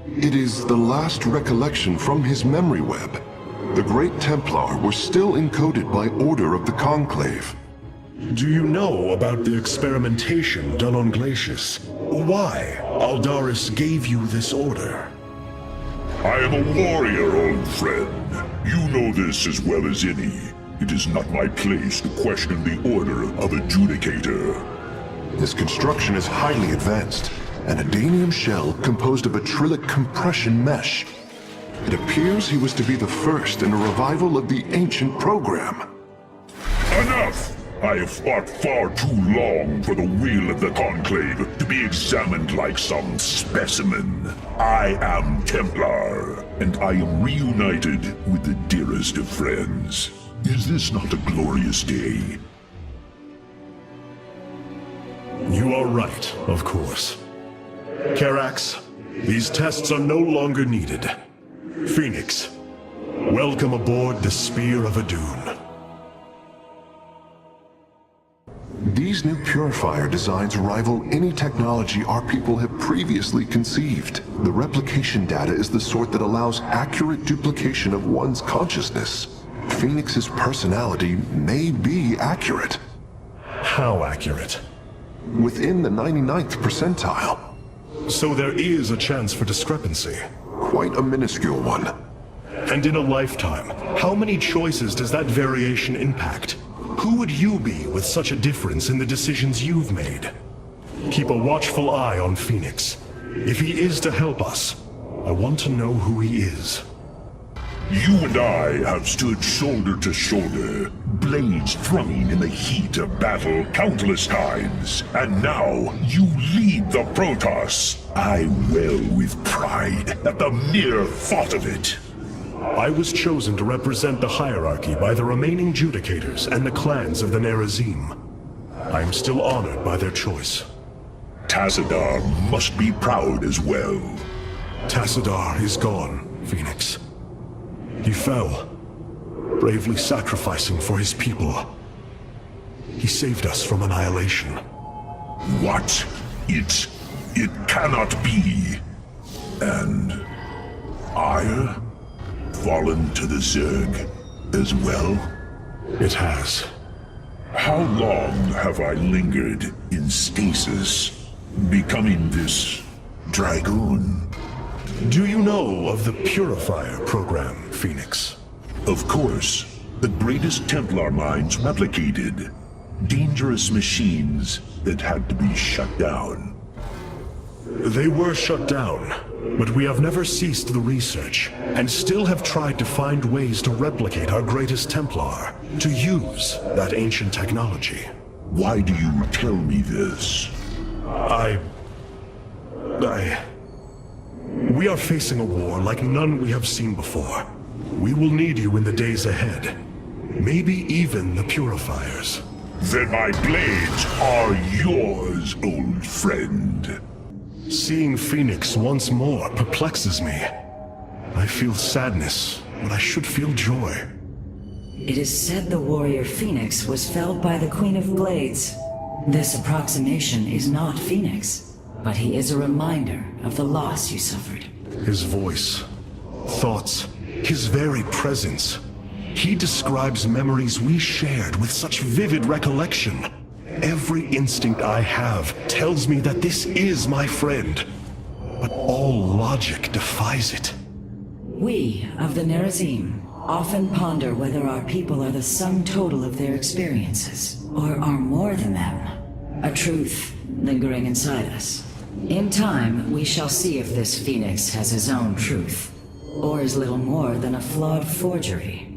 It is the last recollection from his memory web. The Great Templar were still encoded by order of the Conclave. Do you know about the experimentation done on Glacius? Why Aldaris gave you this order? I am a warrior, old friend. You know this as well as any. It is not my place to question the order of Adjudicator. His construction is highly advanced, an Adanium shell composed of a trillic compression mesh. It appears he was to be the first in a revival of the ancient program. Enough! I have fought far too long for the will of the Conclave to be examined like some specimen. I am Templar, and I am reunited with the dearest of friends. Is this not a glorious day? You are right, of course. Karax, these tests are no longer needed. Phoenix, welcome aboard the Spear of Adun. These new Purifier designs rival any technology our people have previously conceived. The replication data is the sort that allows accurate duplication of one's consciousness. Phoenix's personality may be accurate. How accurate? Within the 99th percentile. So there is a chance for discrepancy. Quite a minuscule one. And in a lifetime, how many choices does that variation impact? Who would you be with such a difference in the decisions you've made? Keep a watchful eye on Phoenix. If he is to help us, I want to know who he is. You and I have stood shoulder to shoulder, blades drumming in the heat of battle countless times. And now, you lead the Protoss. I wail with pride at the mere thought of it. I was chosen to represent the hierarchy by the remaining Judicators and the clans of the Nerazim. I am still honored by their choice. Tassadar must be proud as well. Tassadar is gone, Phoenix. He fell, bravely sacrificing for his people. He saved us from annihilation. What? It cannot be. And Ire? Fallen to the Zerg as well? It has. How long have I lingered in stasis, becoming this Dragoon? Do you know of the Purifier program, Phoenix? Of course. The greatest Templar minds replicated. Dangerous machines that had to be shut down. They were shut down, But we have never ceased the research, and still have tried to find ways to replicate our greatest Templar, to use that ancient technology. Why do you tell me this? We are facing a war like none we have seen before. We will need you in the days ahead. Maybe even the Purifiers. Then my blades are yours, old friend. Seeing Phoenix once more perplexes me. I feel sadness, but I should feel joy. It is said the warrior Phoenix was felled by the Queen of Blades. This approximation is not Phoenix, but he is a reminder of the loss you suffered. His voice, thoughts, his very presence. He describes memories we shared with such vivid recollection. Every instinct I have tells me that this is my friend, but all logic defies it. We of the Nerazim often ponder whether our people are the sum total of their experiences, or are more than them. A truth lingering inside us. In time, we shall see if this Phoenix has his own truth, or is little more than a flawed forgery.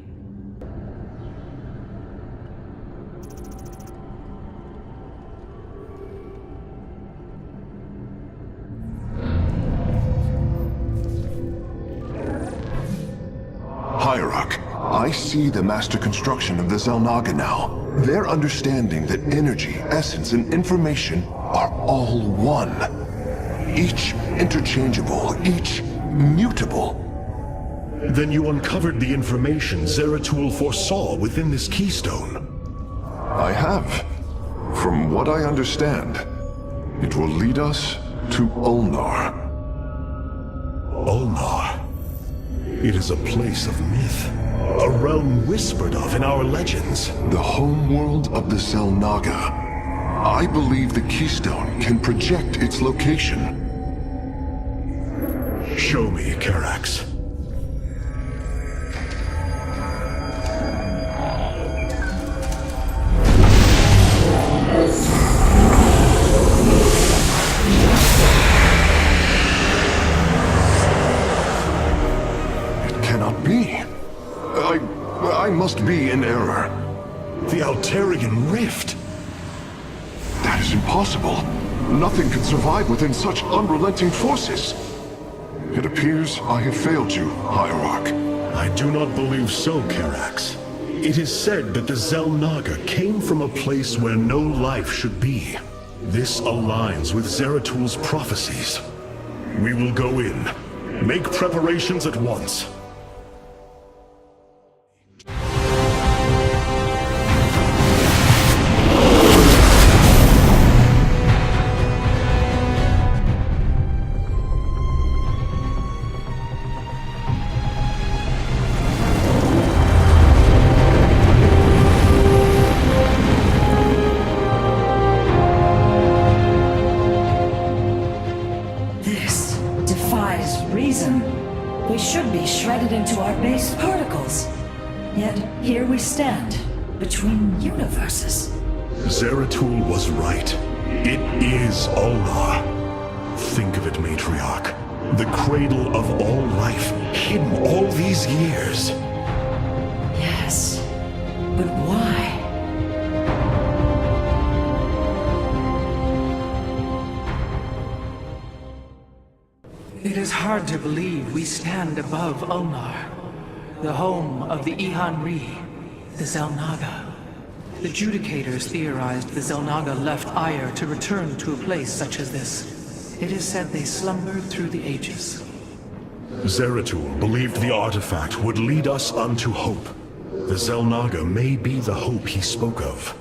Hierarch, I see the master construction of the Xel'Naga now. Their understanding that energy, essence, and information are all one. Each interchangeable, each mutable. Then you uncovered the information Zeratul foresaw within this keystone. I have. From what I understand, it will lead us to Ulnar. Ulnar. It is a place of myth, a realm whispered of in our legends. The homeworld of the Xel'Naga. I believe the keystone can project its location. Show me, Karax. I must be in error. The Altarian Rift. That is impossible. Nothing can survive within such unrelenting forces. It appears I have failed you, Hierarch. I do not believe so, Karax. It is said that the Xel'Naga came from a place where no life should be. This aligns with Zeratul's prophecies. We will go in. Make preparations at once. We should be shredded into our base particles. Yet here we stand, between universes. Zeratul was right. It is Ulnar. Think of it, Matriarch. The cradle of all life, hidden all these years. Yes, but why? It is hard to believe we stand above Ulnar, the home of the Ihan-Ri, the Xel'Naga. The Judicators theorized the Xel'Naga left Ire to return to a place such as this. It is said they slumbered through the ages. Zeratul believed the artifact would lead us unto hope. The Xel'Naga may be the hope he spoke of.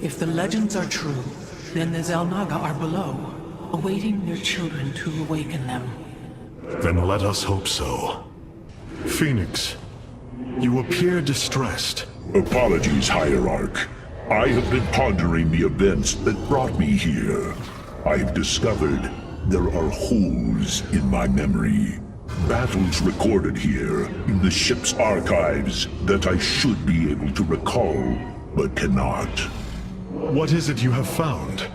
If the legends are true, then the Xel'Naga are below, awaiting their children to awaken them. Then let us hope so. Phoenix, you appear distressed. Apologies, Hierarch. I have been pondering the events that brought me here. I have discovered there are holes in my memory. Battles recorded here in the ship's archives that I should be able to recall, but cannot. What is it you have found?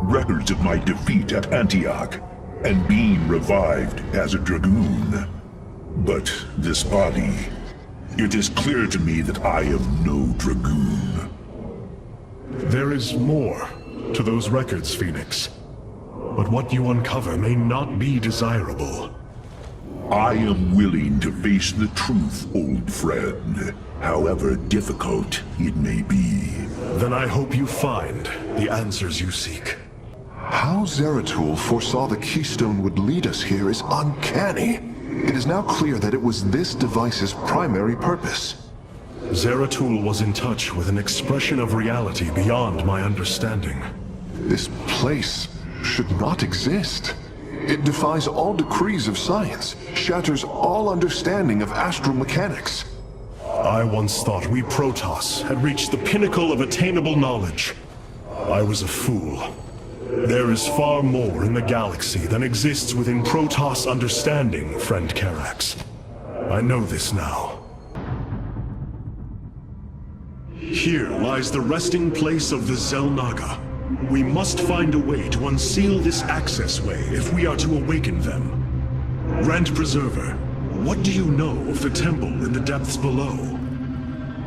Records of my defeat at Antioch, and being revived as a Dragoon. But this body, it is clear to me that I am no Dragoon. There is more to those records, Phoenix. But what you uncover may not be desirable. I am willing to face the truth, old friend, however difficult it may be. Then I hope you find the answers you seek. How Zeratul foresaw the Keystone would lead us here is uncanny. It is now clear that it was this device's primary purpose. Zeratul was in touch with an expression of reality beyond my understanding. This place should not exist. It defies all decrees of science, shatters all understanding of astral mechanics. I once thought we Protoss had reached the pinnacle of attainable knowledge. I was a fool. There is far more in the galaxy than exists within Protoss understanding, friend Karax. I know this now. Here lies the resting place of the Xel'Naga. We must find a way to unseal this access way if we are to awaken them. Grand Preserver, what do you know of the temple in the depths below?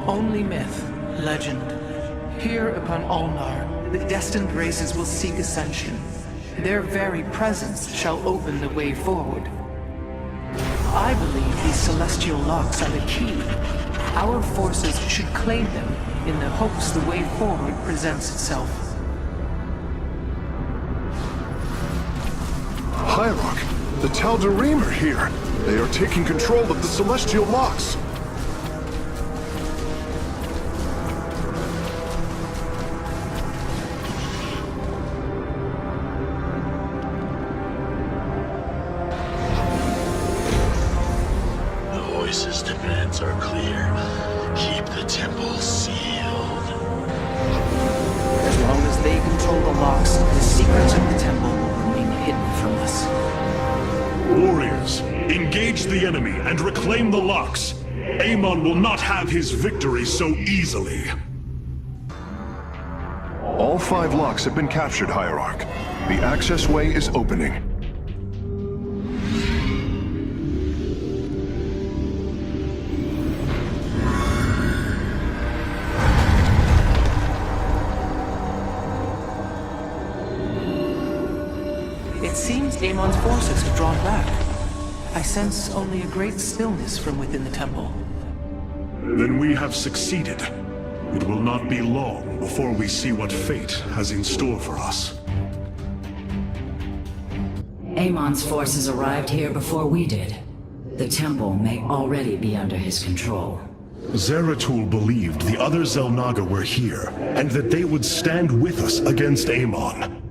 Only myth, legend. Here upon Ulnar, the destined races will seek ascension. Their very presence shall open the way forward. I believe these celestial locks are the key. Our forces should claim them in the hopes the way forward presents itself. Hierarch, the Tal'Darim are here. They are taking control of the celestial locks. The voices' demands are clear. Keep the temple sealed. As long as they control the locks, the secrets of the temple will remain hidden from us. Warriors, engage the enemy and reclaim the locks. Amon will not have his victory so easily. All 5 locks have been captured, Hierarch. The access way is opening. It seems Amon's forces have drawn back. I sense only a great stillness from within the temple. Then we have succeeded. It will not be long before we see what fate has in store for us. Amon's forces arrived here before we did. The temple may already be under his control. Zeratul believed the other Xel'Naga were here, and that they would stand with us against Amon.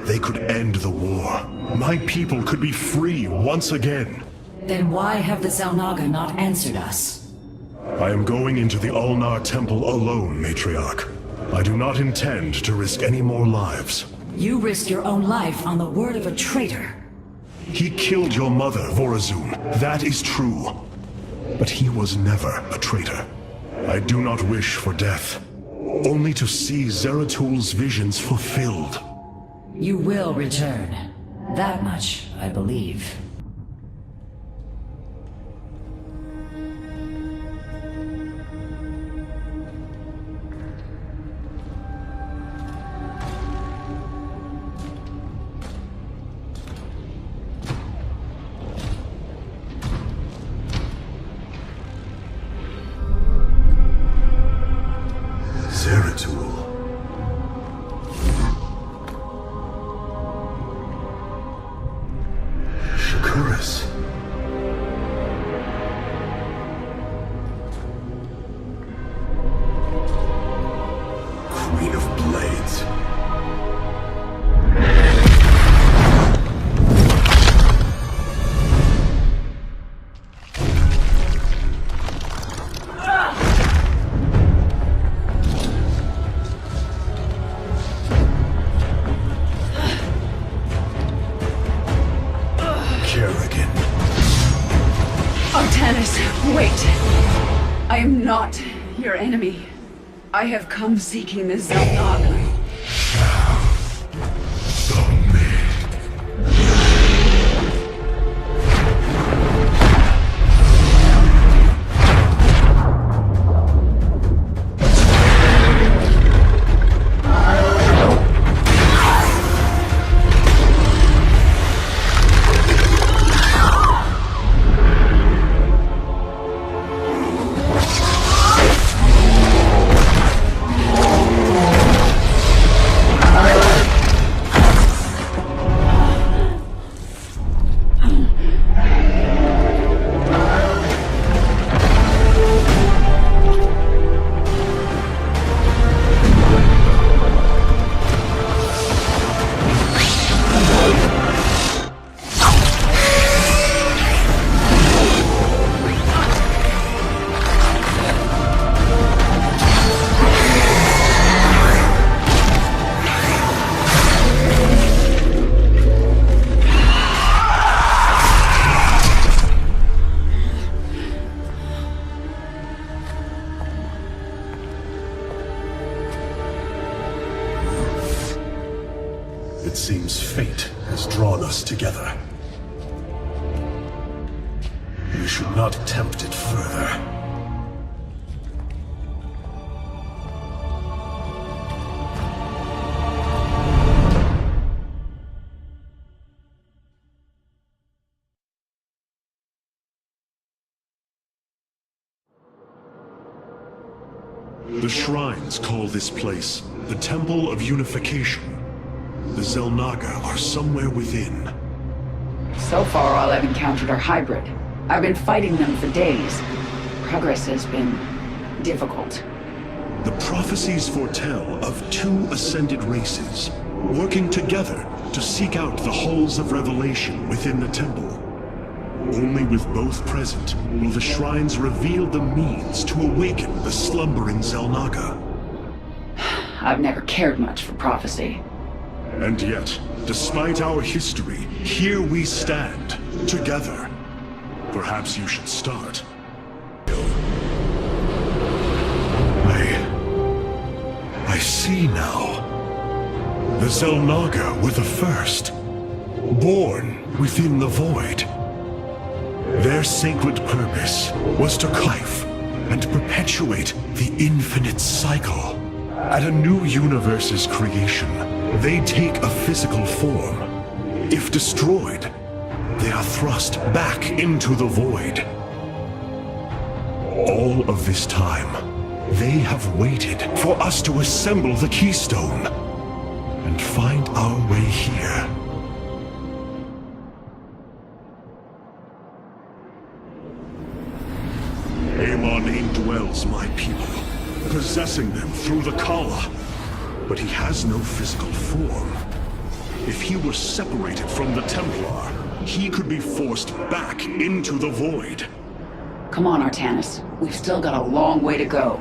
They could end the war. My people could be free once again. Then why have the Xel'Naga not answered us? I am going into the Ulnar Temple alone, Matriarch. I do not intend to risk any more lives. You risked your own life on the word of a traitor. He killed your mother, Vorazun. That is true. But he was never a traitor. I do not wish for death. Only to see Zeratul's visions fulfilled. You will return. That much, I believe. Zeratul. Shakuras. Queen of Blades. Wait! I am not your enemy. I have come seeking the Xel'Naga. seems fate has drawn us together. We should not attempt it further. The shrines call this place the Temple of Unification. The Xel'Naga are somewhere within. So far, all I've encountered are hybrid. I've been fighting them for days. Progress has been difficult. The prophecies foretell of two ascended races, working together to seek out the halls of revelation within the temple. Only with both present will the shrines reveal the means to awaken the slumbering Xel'Naga. I've never cared much for prophecy. And yet, despite our history, here we stand, together. Perhaps you should start. I see now. The Xel'Naga were the first, born within the void. Their sacred purpose was to life and perpetuate the infinite cycle. At a new universe's creation, they take a physical form. If destroyed, they are thrust back into the void. All of this time, they have waited for us to assemble the keystone and find our way here. Amon indwells my people, possessing them through the Kala. But he has no physical form. If he were separated from the Templar, he could be forced back into the void. Come on, Artanis. We've still got a long way to go.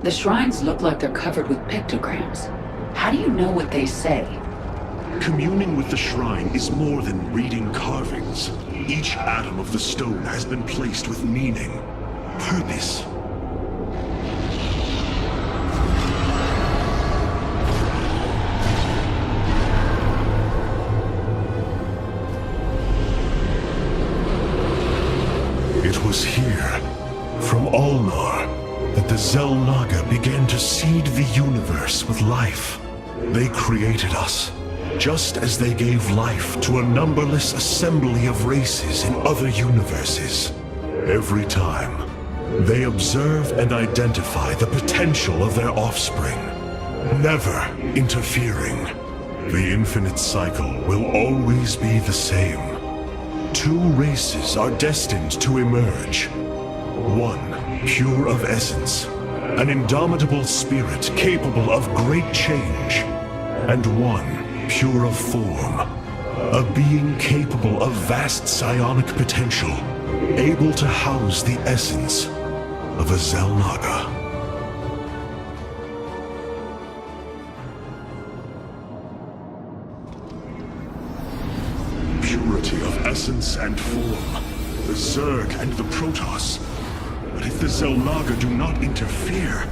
The shrines look like they're covered with pictograms. How do you know what they say? Communing with the shrine is more than reading carvings. Each atom of the stone has been placed with meaning, purpose. It was here, from Ulnar, that the Xel'Naga began to seed the universe with life. They created us, just as they gave life to a numberless assembly of races in other universes. Every time, they observe and identify the potential of their offspring, never interfering. The infinite cycle will always be the same. Two races are destined to emerge. One, pure of essence, an indomitable spirit capable of great change, and one, pure of form, a being capable of vast psionic potential, able to house the essence of a Xel'Naga. Purity of essence and form, the Zerg and the Protoss. But if the Xel'Naga do not interfere,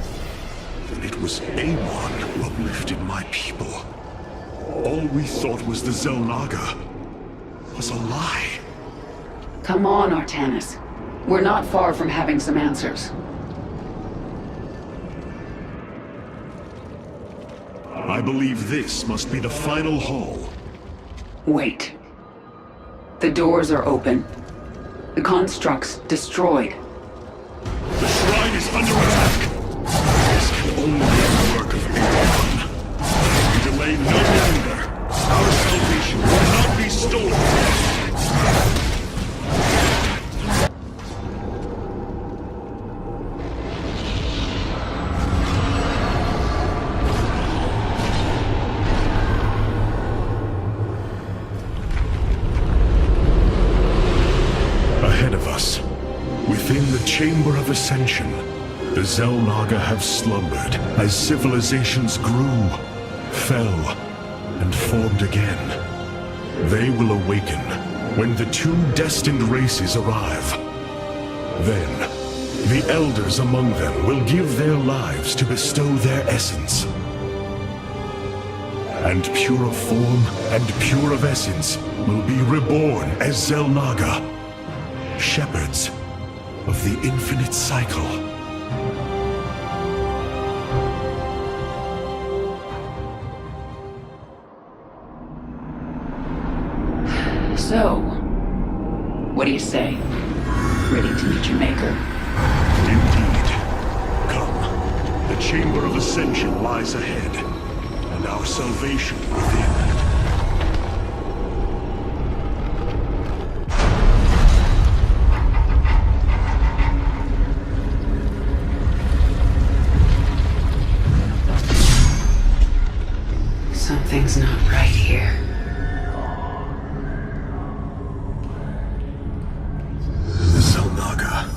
then it was Amon who uplifted my people. All we thought was the Xel'Naga was a lie. Come on, Artanis. We're not far from having some answers. I believe this must be the final hall. Wait. The doors are open. The construct's destroyed. The shrine is under attack. This can only be the work of Amon. We delay no longer. Our salvation will not be stolen. Ahead of us, within the Chamber of Ascension, the Xel'Naga have slumbered as civilizations grew, fell, and formed again. They will awaken when the two destined races arrive. Then, The elders among them will give their lives to bestow their essence. And pure of form and pure of essence will be reborn as Xel'Naga, shepherds of the infinite cycle. So, what do you say? Ready to meet your maker? Indeed. Come. The Chamber of Ascension lies ahead, and our salvation within. Something's not right here. Xel'Naga.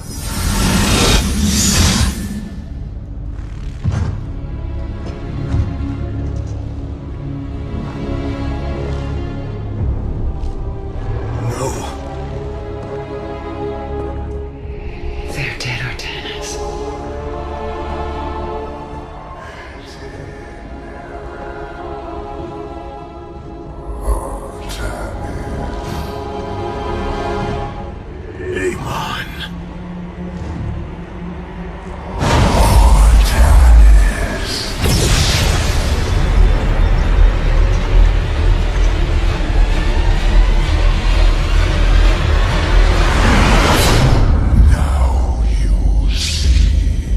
No. They're dead, Artanis. Amon. Now you see.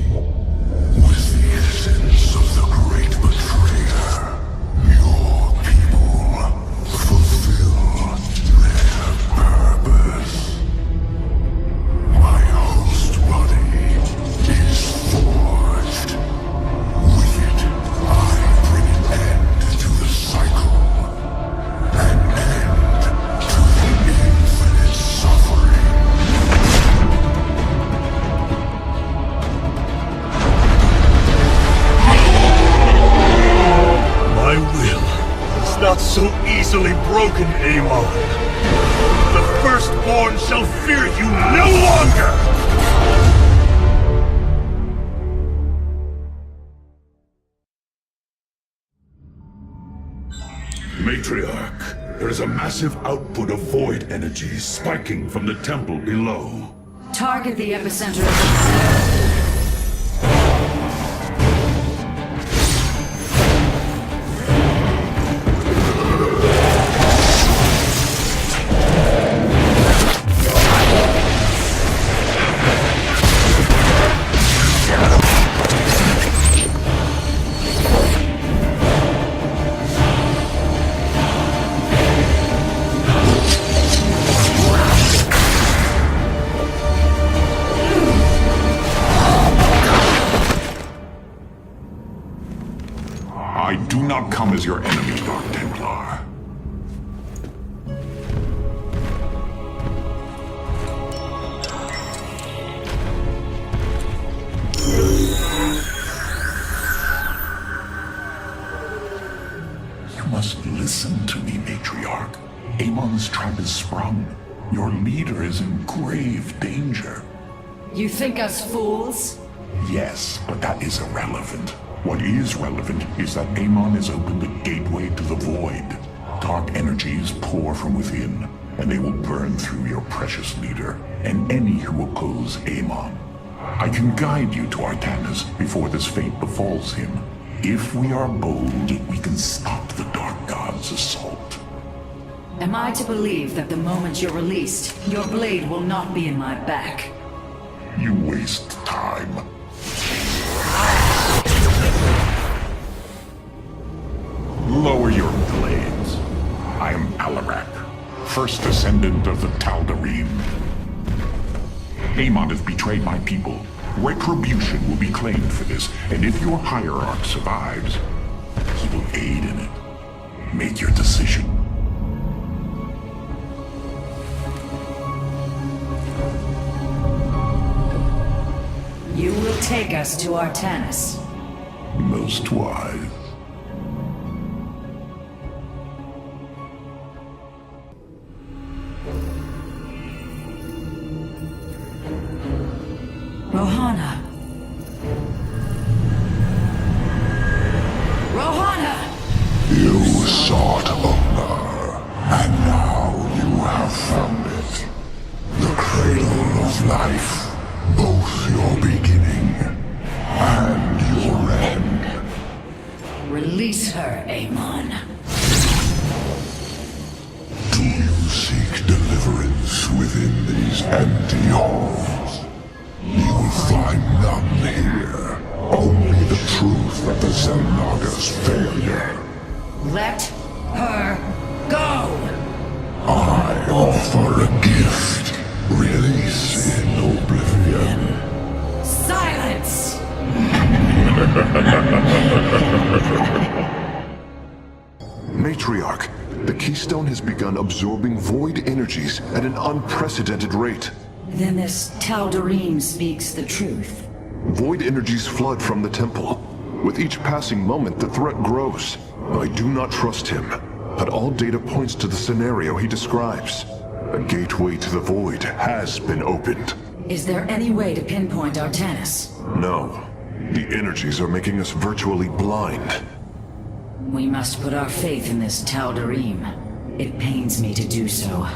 With the essence of the great betrayer, your people fulfill their purpose. My host body is forged. With it, I bring an end to the cycle. An end to the infinite suffering. My will is not so easily broken, Amon. The firstborn shall fear you no longer! Matriarch, there is a massive output of void energy spiking from the temple below. Target the epicenter of the... I do not come as your enemy, Dark Templar. You must listen to me, Matriarch. Amon's trap is sprung. Your leader is in grave danger. You think us fools? Yes, but that is irrelevant. What is relevant is that Amon has opened a gateway to the void. Dark energies pour from within, and they will burn through your precious leader, and any who oppose Amon. I can guide you to Artanis before this fate befalls him. If we are bold, we can stop the Dark God's assault. Am I to believe that the moment you're released, your blade will not be in my back? You waste time. Lower your blades. I am Alarak, first descendant of the Tal'Darim. Amon has betrayed my people. Retribution will be claimed for this, and if your hierarch survives, he will aid in it. Make your decision. You will take us to Artanis. Most wise. Rohana. Rohana! You sought honor, and now you have found it. The cradle of life, both your beginning and your end. Release her, Amon. Do you seek deliverance within these empty halls? You will find none here. Only the truth of the Xelnaga's failure. Let her go! I offer a gift. Release in oblivion. Silence! Matriarch, the Keystone has begun absorbing void energies at an unprecedented rate. Then this Tal'Darim speaks the truth. Void energies flood from the temple. With each passing moment, the threat grows. I do not trust him, but all data points to the scenario he describes. A gateway to the void has been opened. Is there any way to pinpoint Artanis? No. The energies are making us virtually blind. We must put our faith in this Tal'Darim. It pains me to do so.